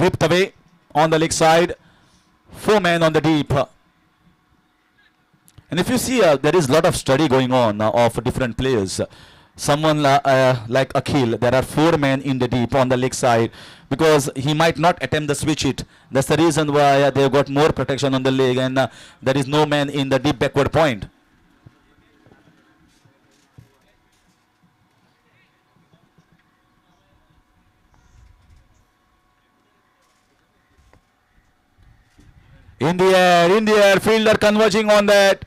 whipped away on the leg side. 4 men on the deep. And if you see, there is a lot of study going on of different players. Someone like Akhil, there are 4 men in the deep on the leg side because he might not attempt the switch it. That's the reason why they've got more protection on the leg, and there is no man in the deep backward point. In the air, fielder converging on that,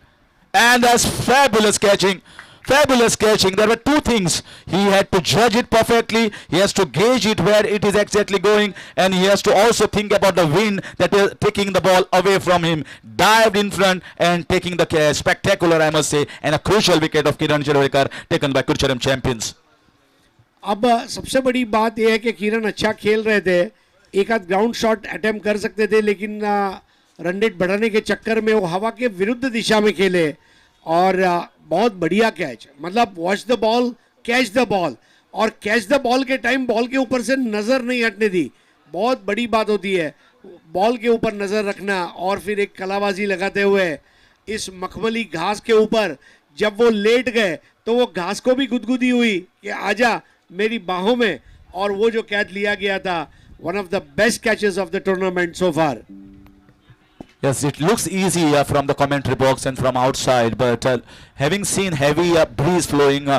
and that's fabulous catching. Fabulous catching. There were 2 things. He had to judge it perfectly. He has to gauge it where it is exactly going, and he has to also think about the wind that is taking the ball away from him. Dived in front and taking the catch. Spectacular, I must say, and a crucial wicket of Kiran Cherwekar taken by Kurucharam Champions. अब सबसे बड़ी बात यह है कि किरण अच्छा खेल रहे थे, एक आध ग्राउंड शॉट अटेम्प्ट कर सकते थे, लेकिन रन रेट बढ़ाने के चक्कर में वो हवा के विरुद्ध दिशा में खेले और बहुत बढ़िया कैच, मतलब watch the ball, catch the ball, और कैच द बॉल के टाइम बॉल के ऊपर से नज़र नहीं हटने दी. बहुत बड़ी बात होती है बॉल के ऊपर नज़र रखना, और फिर एक कलाबाजी लगाते हुए इस मखमली घास के ऊपर जब वो लेट गए तो वो घास को भी गुदगुदी हुई कि आजा मेरी बाहों में, और वो जो कैच लिया गया था, one of the best catches of the tournament so far. Yes, it looks easy from the commentary box and from outside, but having seen heavy breeze flowing,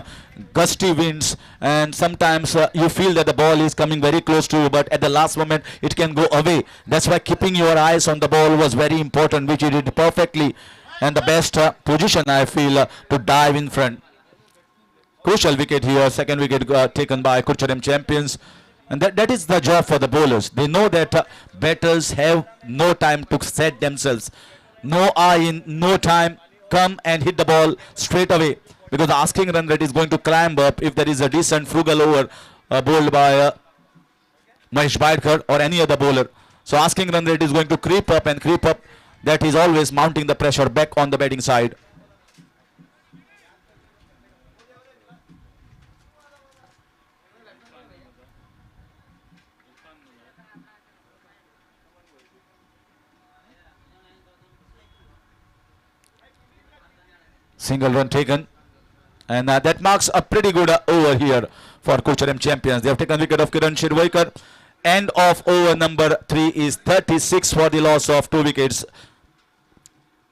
gusty winds, and sometimes you feel that the ball is coming very close to you, but at the last moment it can go away. That's why keeping your eyes on the ball was very important, which he did perfectly, and the best position I feel to dive in front. Crucial wicket here, second wicket taken by Kurucharam Champions. And that is the job for the bowlers. They know that batters have no time to set themselves. No eye in, no time. Come and hit the ball straight away. Because the asking run rate is going to climb up if there is a decent frugal over bowled by Mahesh Baidkar or any other bowler. So asking run rate is going to creep up and creep up. That is always mounting the pressure back on the batting side. Single run taken, and that marks a pretty good over here for Kurucharam Champions. They have taken wicket of Kiran Cherwekar. End of over number 3 is 36 for the loss of 2 wickets.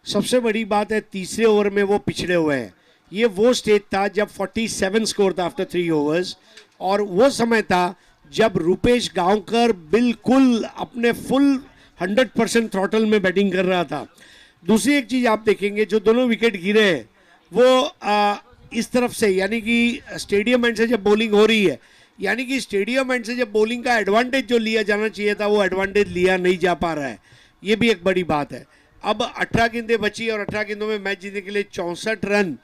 सबसे बड़ी बात है तीसरे ओवर में वो पिछड़े हुए हैं. ये वो स्टेज था जब 47 स्कोर था आफ्टर 3 ओवर्स, और वो समय था जब रूपेश गांवकर बिल्कुल अपने फुल 100% थ्रॉटल में बैटिंग कर रहा था. दूसरी एक चीज़ आप देखेंगे, जो दोनों विकेट गिरे हैं वो इस तरफ से, यानी कि स्टेडियम एंड से जब बॉलिंग हो रही है, यानी कि स्टेडियम एंड से जब बॉलिंग का एडवांटेज जो लिया जाना चाहिए था वो एडवांटेज लिया नहीं जा पा रहा है. ये भी एक बड़ी बात है. अब 18 गेंदें बची और 18 गेंदों में मैच जीतने के लिए 64 रन,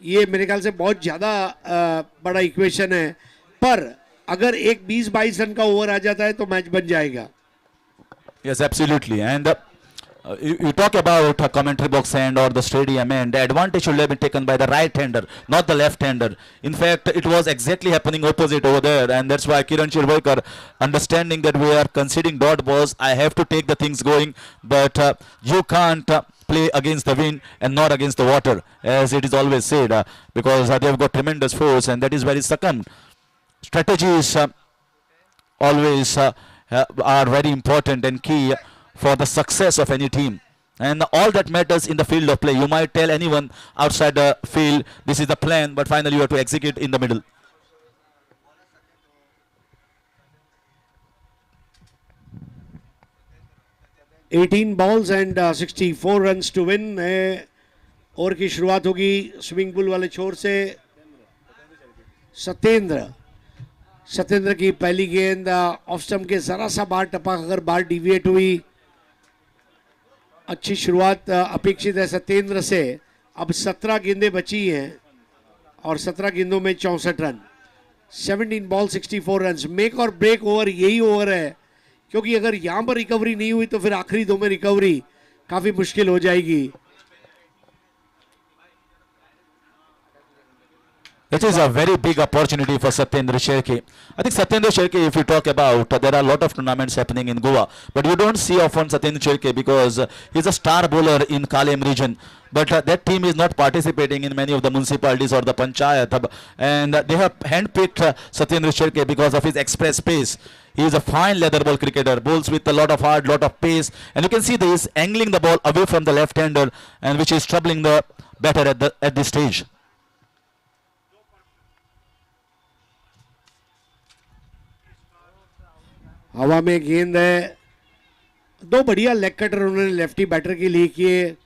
ये मेरे ख्याल से बहुत ज़्यादा बड़ा इक्वेशन है. पर अगर एक 20-22 रन का ओवर आ जाता है तो मैच बन जाएगा. Yes, absolutely. And you talk about a commentary box end or the stadium end. The advantage should have been taken by the right-hander, not the left-hander. In fact, it was exactly happening opposite over there, and that's why Kiran Cherwekar, understanding that we are conceding dot balls, I have to take the things going, but you can't play against the wind and not against the water, as it is always said, because they have got tremendous force, and that is very succumbed. Strategies always are very important and key for the success of any team, and all that matters in the field of play. You might tell anyone outside the field this is the plan, but finally you have to execute in the middle. $18 balls and 64 runs to win. Over की शुरुआत होगी स्विमिंग पूल वाले छोर से. सत्येंद्र की पहली गेंद ऑफ स्टंप के जरा सा बाहर टपक, अगर बाहर डिविएट हुई. अच्छी शुरुआत अपेक्षित है सत्येंद्र से. अब 17 गेंदें बची हैं और 17 गेंदों में 64 रन. 17 ball 64 run. मेक और ब्रेक ओवर यही ओवर है, क्योंकि अगर यहाँ पर रिकवरी नहीं हुई तो फिर आखिरी 2 में रिकवरी काफ़ी मुश्किल हो जाएगी. It is a very big opportunity for Satyendra Sherke. I think Satyendra Sherke, if you talk about, there are a lot of tournaments happening in Goa, but you don't see often Satyendra Sherke because he's a star bowler in Kalem region. But that team is not participating in many of the municipalities or the panchayat, and they have handpicked Satyendra Sherke because of his express pace. He is a fine leather ball cricketer, bowls with a lot of heart, lot of pace, and you can see he is angling the ball away from the left-hander, and which is troubling the batter at this stage. हवा में गेंद है, दो बढ़िया लेग कटर उन्होंने लेफ्टी बैटर के लिए किए,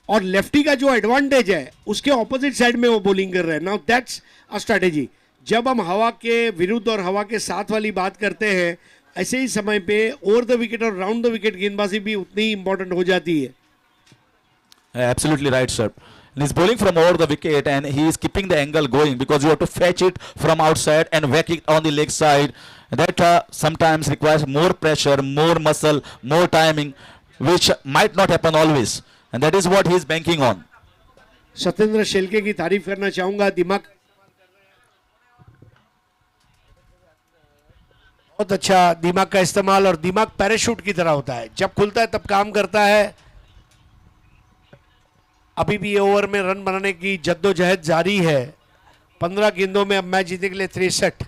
और लेफ्टी का जो एडवांटेज है उसके ऑपोजिट साइड में वो बॉलिंग कर रहे हैं. Now that's a strategy. जब हम हवा के विरुद्ध और हवा के साथ वाली बात करते हैं, ऐसे ही समय पे ओवर द विकेट और राउंड द विकेट गेंदबाजी भी उतनी ही इंपॉर्टेंट हो जाती है. Absolutely right, sir. And he's bowling from over the wicket and he is keeping the angle going because you have to fetch it from outside and whack it on the leg side. That sometimes requires more pressure, more muscle, more timing, which might not happen always. And that is what he is banking on. Satyendra Shelke की तारीफ करना चाहूंगा. दिमाग बहुत अच्छा, दिमाग का इस्तेमाल, और दिमाग पैराशूट की तरह होता है, जब खुलता है तब काम करता है. अभी भी ये ओवर में रन बनाने की जद्दोजहद जारी है. 15 गेंदों में अब मैच जीतने के लिए 63.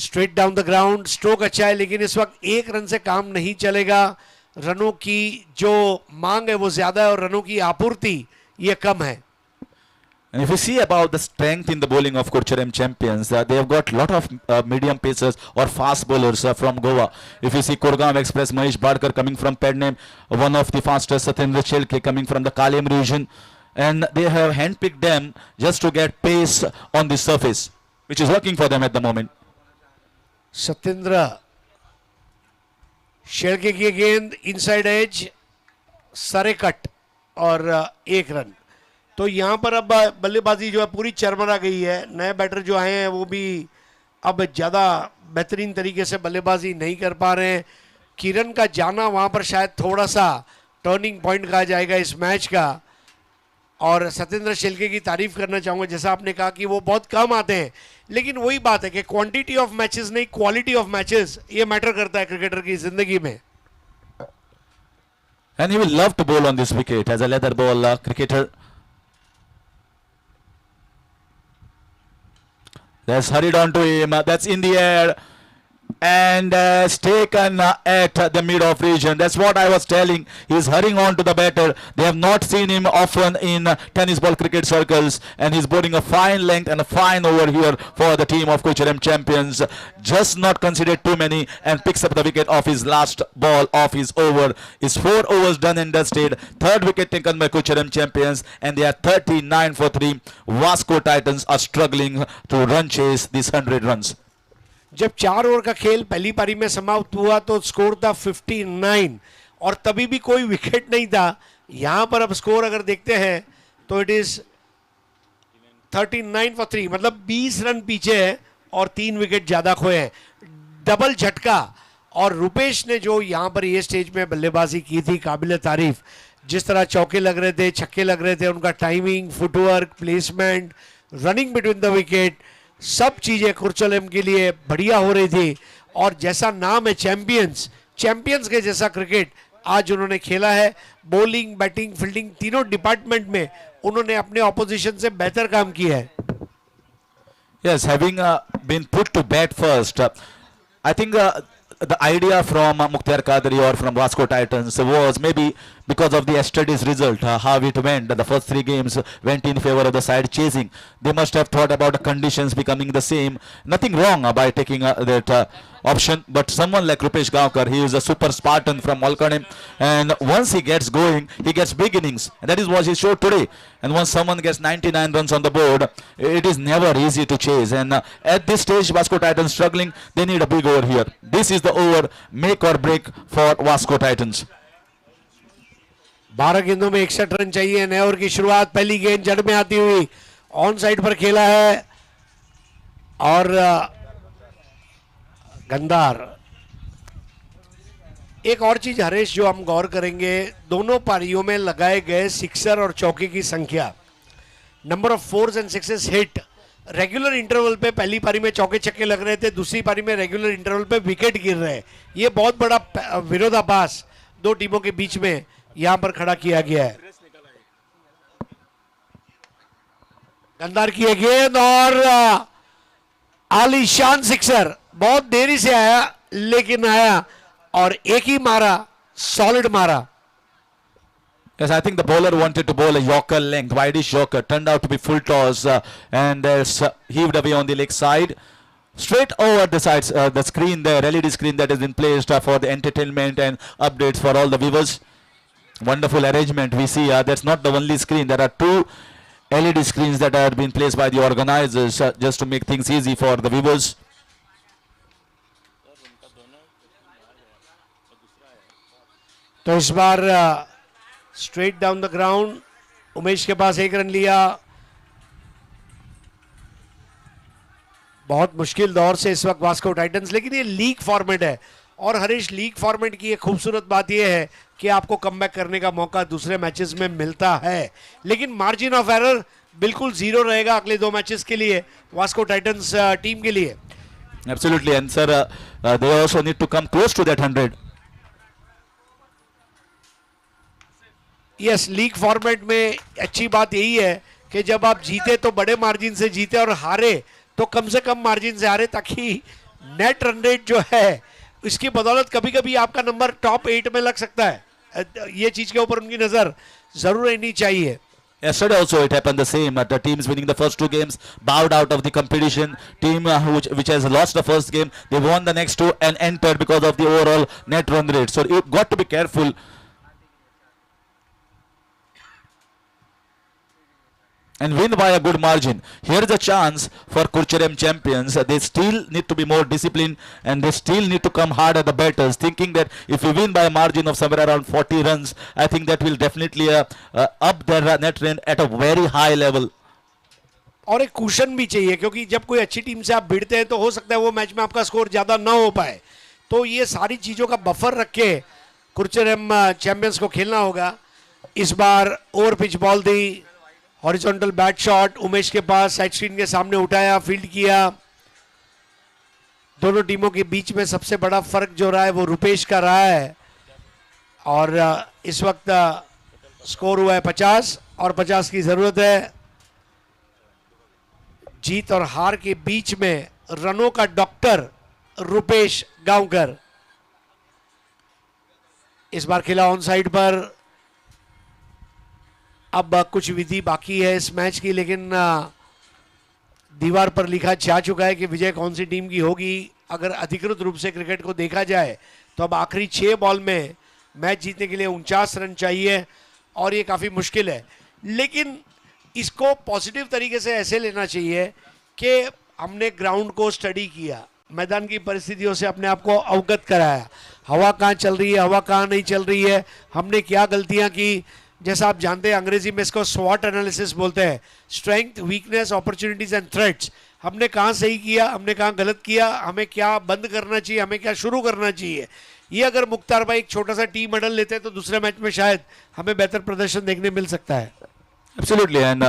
Straight down the ground, stroke अच्छा है, लेकिन इस वक्त एक रन से काम नहीं चलेगा. रनों की जो मांग है वो ज्यादा है और रनों की आपूर्ति ये कम है. And if you see about the strength in the bowling of Kurcherem champions, they have got lot of medium pacers or fast bowlers from Goa. If you see Kurgaon Express, Mahesh Badkar coming from Pedname, one of the fastest, Satyendra Shelke coming from the Kalem region, and they have handpicked them just to get pace on the surface, which is working for them at the moment. Satyendra Shelke की गेंद इनसाइड एज, सरे कट और एक रन. तो यहां पर अब बल्लेबाजी जो है पूरी चरमरा गई है. नए बैटर जो आए हैं वो भी अब ज़्यादा बेहतरीन तरीके से बल्लेबाजी नहीं कर पा रहे हैं. किरण का जाना वहां पर शायद थोड़ा सा टर्निंग पॉइंट कहा जाएगा इस मैच का. और सत्येंद्र शेलके की तारीफ करना चाहूँगा, जैसा आपने कहा कि वो बहुत कम आते हैं, लेकिन वही बात है कि क्वांटिटी ऑफ मैचेस नहीं, क्वालिटी ऑफ मैचेस ये मैटर करता है क्रिकेटर की जिंदगी में. And he will love to bowl on this wicket as a leather ball cricketer. That's hurried on to him. That's in the air. And it's taken at the mid-off region. That's what I was telling. He's hurrying on to the batter. They have not seen him often in tennis ball cricket circles. And he's bowling a fine length and a fine over here for the team of Kurcherem champions. Just not considered too many and picks up the wicket off his last ball of his over. His 4 overs done and dusted. 3rd wicket taken by Kurcherem champions. And they are 39 for 3. Vasco Titans are struggling to run chase these 100 runs. जब 4 ओवर का खेल पहली पारी में समाप्त हुआ तो स्कोर था 59 और तभी भी कोई विकेट नहीं था. यहां पर अब स्कोर अगर देखते हैं तो इट इज 39 फॉर 3, मतलब 20 रन पीछे है और 3 विकेट ज्यादा खोए हैं. डबल झटका. और रुपेश ने जो यहां पर ये स्टेज में बल्लेबाजी की थी, काबिल तारीफ. जिस तरह चौके लग रहे थे, छक्के लग रहे थे, उनका timing, footwork, placement, running between the wicket, सब चीजें कुर्चलम के लिए बढ़िया हो रही थी. और जैसा नाम है चैंपियंस के जैसा क्रिकेट आज उन्होंने खेला है. बॉलिंग, बैटिंग, फील्डिंग तीनों डिपार्टमेंट में उन्होंने अपने ऑपोजिशन से बेहतर काम किया है. Yes, having been put to bat first, I think the idea from Mukhtar Qadri or from Vasco Titans was maybe because of the yesterday's result, how it went. The first 3 games went in favor of the side chasing. They must have thought about the conditions becoming the same. Nothing wrong by taking that option, but someone like Rupesh Gavkar, he is a super Spartan from Malkanem, and once he gets going, he gets big innings, and that is what he showed today. And once someone gets 99 runs on the board, it is never easy to chase. And at this stage, Vasco Titans struggling. They need a big over here. This is the over, make or break for Vasco Titans. 12 गेंदों में 61 रन चाहिए. नए ओवर की शुरुआत, पहली गेंद जड़ में आती हुई ऑन साइड पर खेला है और गंदार. एक और चीज हरेश जो हम गौर करेंगे, दोनों पारियों में लगाए गए सिक्सर और चौके की संख्या number of force and sixes hit. Regular interval पे पहली पारी में चौके छक्के लग रहे थे, दूसरी पारी में रेगुलर इंटरवल पे विकेट गिर रहे हैं। ये बहुत बड़ा विरोधाभास दो टीमों के बीच में यहां पर खड़ा किया गया है। गंदार की है गेंद और आलीशान सिक्सर, बहुत देरी से आया लेकिन आया और एक ही मारा, सॉलिड मारा। Yes, I think the bowler wanted to bowl a Yorker length, wideish Yorker, turned out to be full toss and heaved away on the leg side. Straight over the sides, the screen there, LED screen that has been placed for the entertainment and updates for all the viewers. Wonderful arrangement. We see that's not the only screen. There are two LED screens that are being placed by the organizers just to make things easy for the viewers. तो इस बार straight down the ground, Umesh के पास एक रन लिया। बहुत मुश्किल दौर से इस वक्त वास्को टाइटंस, लेकिन ये लीग फॉर्मेट है और हरीश लीग फॉर्मेट की एक खूबसूरत बात यह है कि आपको कमबैक करने का मौका दूसरे मैचेस में मिलता है, लेकिन मार्जिन ऑफ एरर बिल्कुल जीरो रहेगा अगले दो मैचेस के लिए वास्को टाइटंस टीम के लिए। Absolutely, and sir, they also need to come close to that 100. Yes, league format में अच्छी बात यही है कि जब आप जीते तो बड़े मार्जिन से जीते और हारे तो कम से कम मार्जिन से हारे, ताकि नेट रन रेट जो है इसकी बदौलत कभी कभी आपका नंबर टॉप 8 में लग सकता है। ये चीज के ऊपर उनकी नजर जरूर रहनी चाहिए। Yesterday also it happened the same. The teams winning the first two games bowed out of the competition. Team which has lost the first game, they won the next two and entered because of the overall net run rate. So you got to be careful. And win by a good margin. Here is a chance for Kurcherem champions. They still need to be more disciplined and they still need to come hard at the batters, thinking that if we win by a margin of somewhere around 40 runs, I think that will definitely up their net run at a very high level. और एक कुशन भी चाहिए, क्योंकि जब कोई अच्छी टीम से आप भिड़ते हैं तो हो सकता है वो मैच में आपका स्कोर ज्यादा ना हो पाए, तो ये सारी चीजों का बफर रख के कुर्चरम चैंपियंस को खेलना होगा। इस बार ओवर पिच बॉल दी, हॉरिजॉन्टल बैट शॉट उमेश के पास, साइड स्क्रीन के सामने उठाया, फील्ड किया। दोनों टीमों के बीच में सबसे बड़ा फर्क जो रहा है वो रुपेश का रहा है और इस वक्त स्कोर हुआ है 50 और 50 की जरूरत है। जीत और हार के बीच में रनों का डॉक्टर रुपेश गांवकर। इस बार खेला ऑन साइड पर। अब कुछ विधि बाकी है इस मैच की, लेकिन दीवार पर लिखा जा चुका है कि विजय कौन सी टीम की होगी। अगर अधिकृत रूप से क्रिकेट को देखा जाए तो अब आखिरी 6 बॉल में मैच जीतने के लिए 49 रन चाहिए और ये काफ़ी मुश्किल है, लेकिन इसको पॉजिटिव तरीके से ऐसे लेना चाहिए कि हमने ग्राउंड को स्टडी किया, मैदान की परिस्थितियों से अपने आप को अवगत कराया, हवा कहाँ चल रही है, हवा कहाँ नहीं चल रही है, हमने क्या गलतियाँ की। जैसा आप जानते हैं अंग्रेजी में इसको स्वॉट एनालिसिस बोलते हैं, strength, weakness, opportunities and threats. हमने कहाँ सही किया, हमने कहाँ गलत किया, हमें क्या बंद करना चाहिए, हमें क्या शुरू करना चाहिए। ये अगर मुख्तार भाई एक छोटा सा टीम मेडल लेते हैं तो दूसरे मैच में शायद हमें बेहतर प्रदर्शन देखने मिल सकता है। Absolutely, and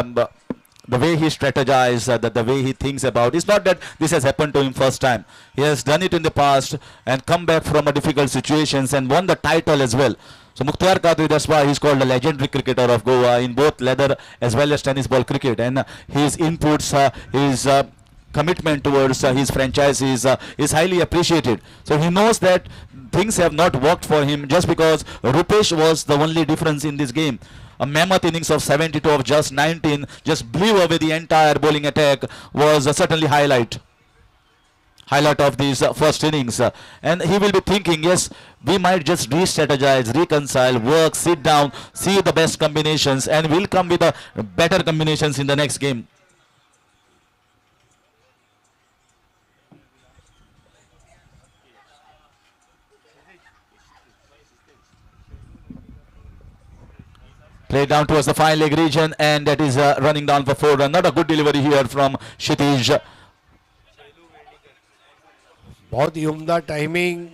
the way he strategized, the way he thinks about, it's not that this has happened to him first time. He has done it in the past and come back from a difficult situations and won the title as well. So Mukhtar Qadri, that's why he's called the legendary cricketer of Goa in both leather as well as tennis ball cricket, and his inputs, his commitment towards his franchise is highly appreciated. So he knows that things have not worked for him just because Rupesh was the only difference in this game. A mammoth innings of 72 of just 19 just blew away the entire bowling attack was certainly highlight of these first innings, and he will be thinking, yes, we might just re-strategize, reconcile, work, sit down, see the best combinations, and we'll come with better combinations in the next game. Play down towards the fine leg region, and that is running down for 4 runs. Not a good delivery here from Kshitij. बहुत ही उम्दा टाइमिंग।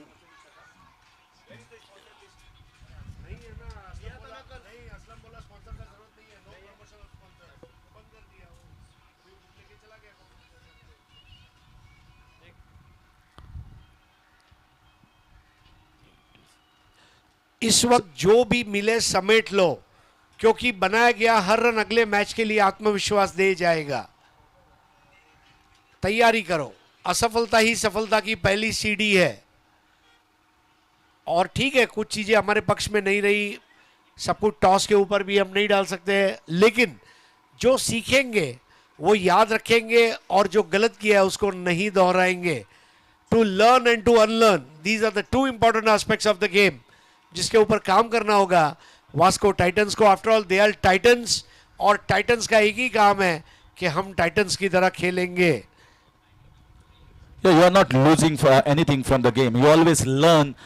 इस वक्त जो भी मिले समेट लो, क्योंकि बनाया गया हर रन अगले मैच के लिए आत्मविश्वास दे जाएगा। तैयारी करो, असफलता ही सफलता की पहली सीढ़ी है। और ठीक है, कुछ चीजें हमारे पक्ष में नहीं रही, सब कुछ टॉस के ऊपर भी हम नहीं डाल सकते हैं, लेकिन जो सीखेंगे वो याद रखेंगे और जो गलत किया है उसको नहीं दोहराएंगे। To learn and to unlearn, these are the two important aspects of the game, जिसके ऊपर काम करना होगा वास्को टाइटंस को। After all they are Titans, और टाइटंस का एक ही काम है कि हम टाइटंस की तरह खेलेंगे। Yeah, you are not losing for anything from the game. You always learn,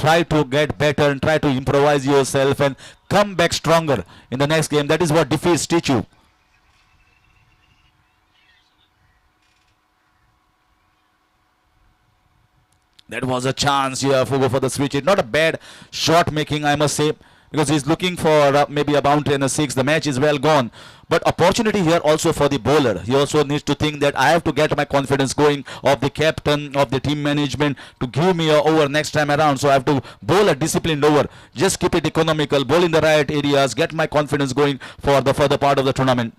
try to get better and try to improvise yourself and come back stronger in the next game. That is what defeats teach you. That was a chance here for the switch. It's not a bad shot making, I must say, because he's looking for maybe a boundary and a six. The match is well gone. But opportunity here also for the bowler. He also needs to think that I have to get my confidence going, of the captain, of the team management, to give me a over next time around. So I have to bowl a disciplined over. Just keep it economical, bowl in the right areas, get my confidence going for the further part of the tournament.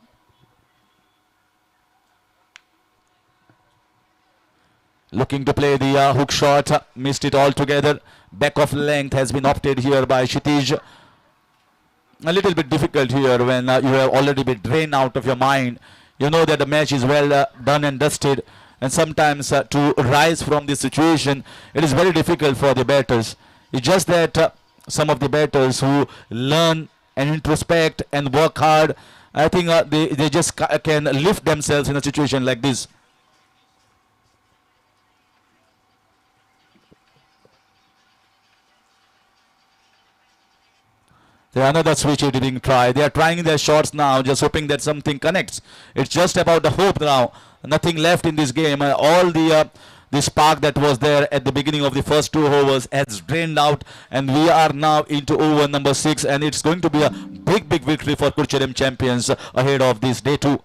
Looking to play the hook shot, missed it altogether. Back of length has been opted here by Kshitij. A little bit difficult here when you have already been drained out of your mind. You know that the match is well done and dusted, and sometimes to rise from this situation, it is very difficult for the batters. It's just that some of the batters who learn and introspect and work hard, I think they just can lift themselves in a situation like this. There another switch hitting try. They are trying their shots now, just hoping that something connects. It's just about the hope now. Nothing left in this game. All the spark that was there at the beginning of the first 2 overs has drained out, and we are now into over number 6, and it's going to be a big victory for Kurcherem champions ahead of this day 2.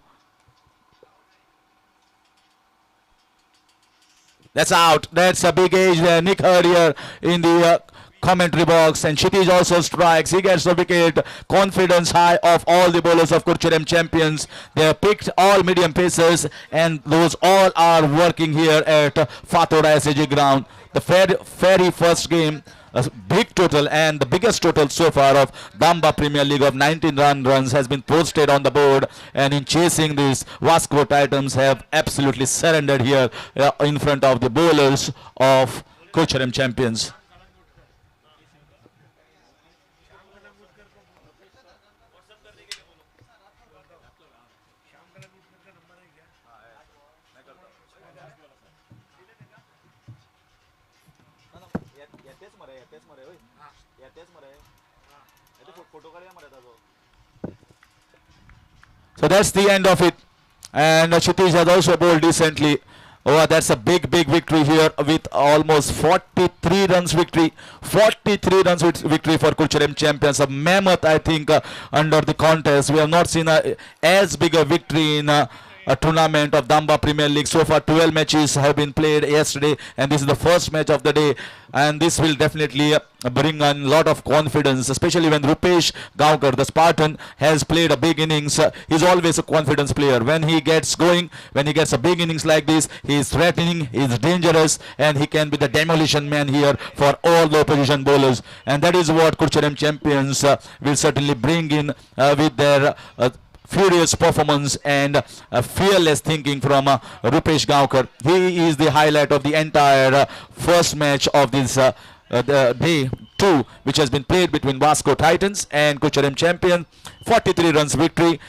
That's out. That's a big age there. Nick Hurd here in the commentary box, and Kshitij also strikes. He gets the wicket. Confidence high of all the bowlers of Kurcherem champions. They have picked all medium pacers, and those all are working here at Fatora SAG ground. The very first game, a big total, and the biggest total so far of Damba Premier League of 19 runs has been posted on the board, and in chasing this, Vasco Titans have absolutely surrendered here in front of the bowlers of Kurcherem champions. So that's the end of it, and Kshitij has also bowled decently. Oh, that's a big victory here with almost 43 runs victory. 43 runs victory for Kurcherem champions. A mammoth, I think, under the contest. We have not seen as big a victory in a tournament of Damba Premier League. So far 12 matches have been played yesterday, and this is the first match of the day, and this will definitely bring a lot of confidence, especially when Rupesh Gaonkar, the Spartan, has played a big innings. He's always a confidence player. When he gets going, when he gets a big innings like this, he is threatening, he is dangerous, and he can be the demolition man here for all the opposition bowlers, and that is what Kurcherem champions will certainly bring in with their furious performance and fearless thinking from Rupesh Gaonkar. He is the highlight of the entire first match of this the day 2, which has been played between Vasco Titans and Kurcherem champion. 43 runs victory.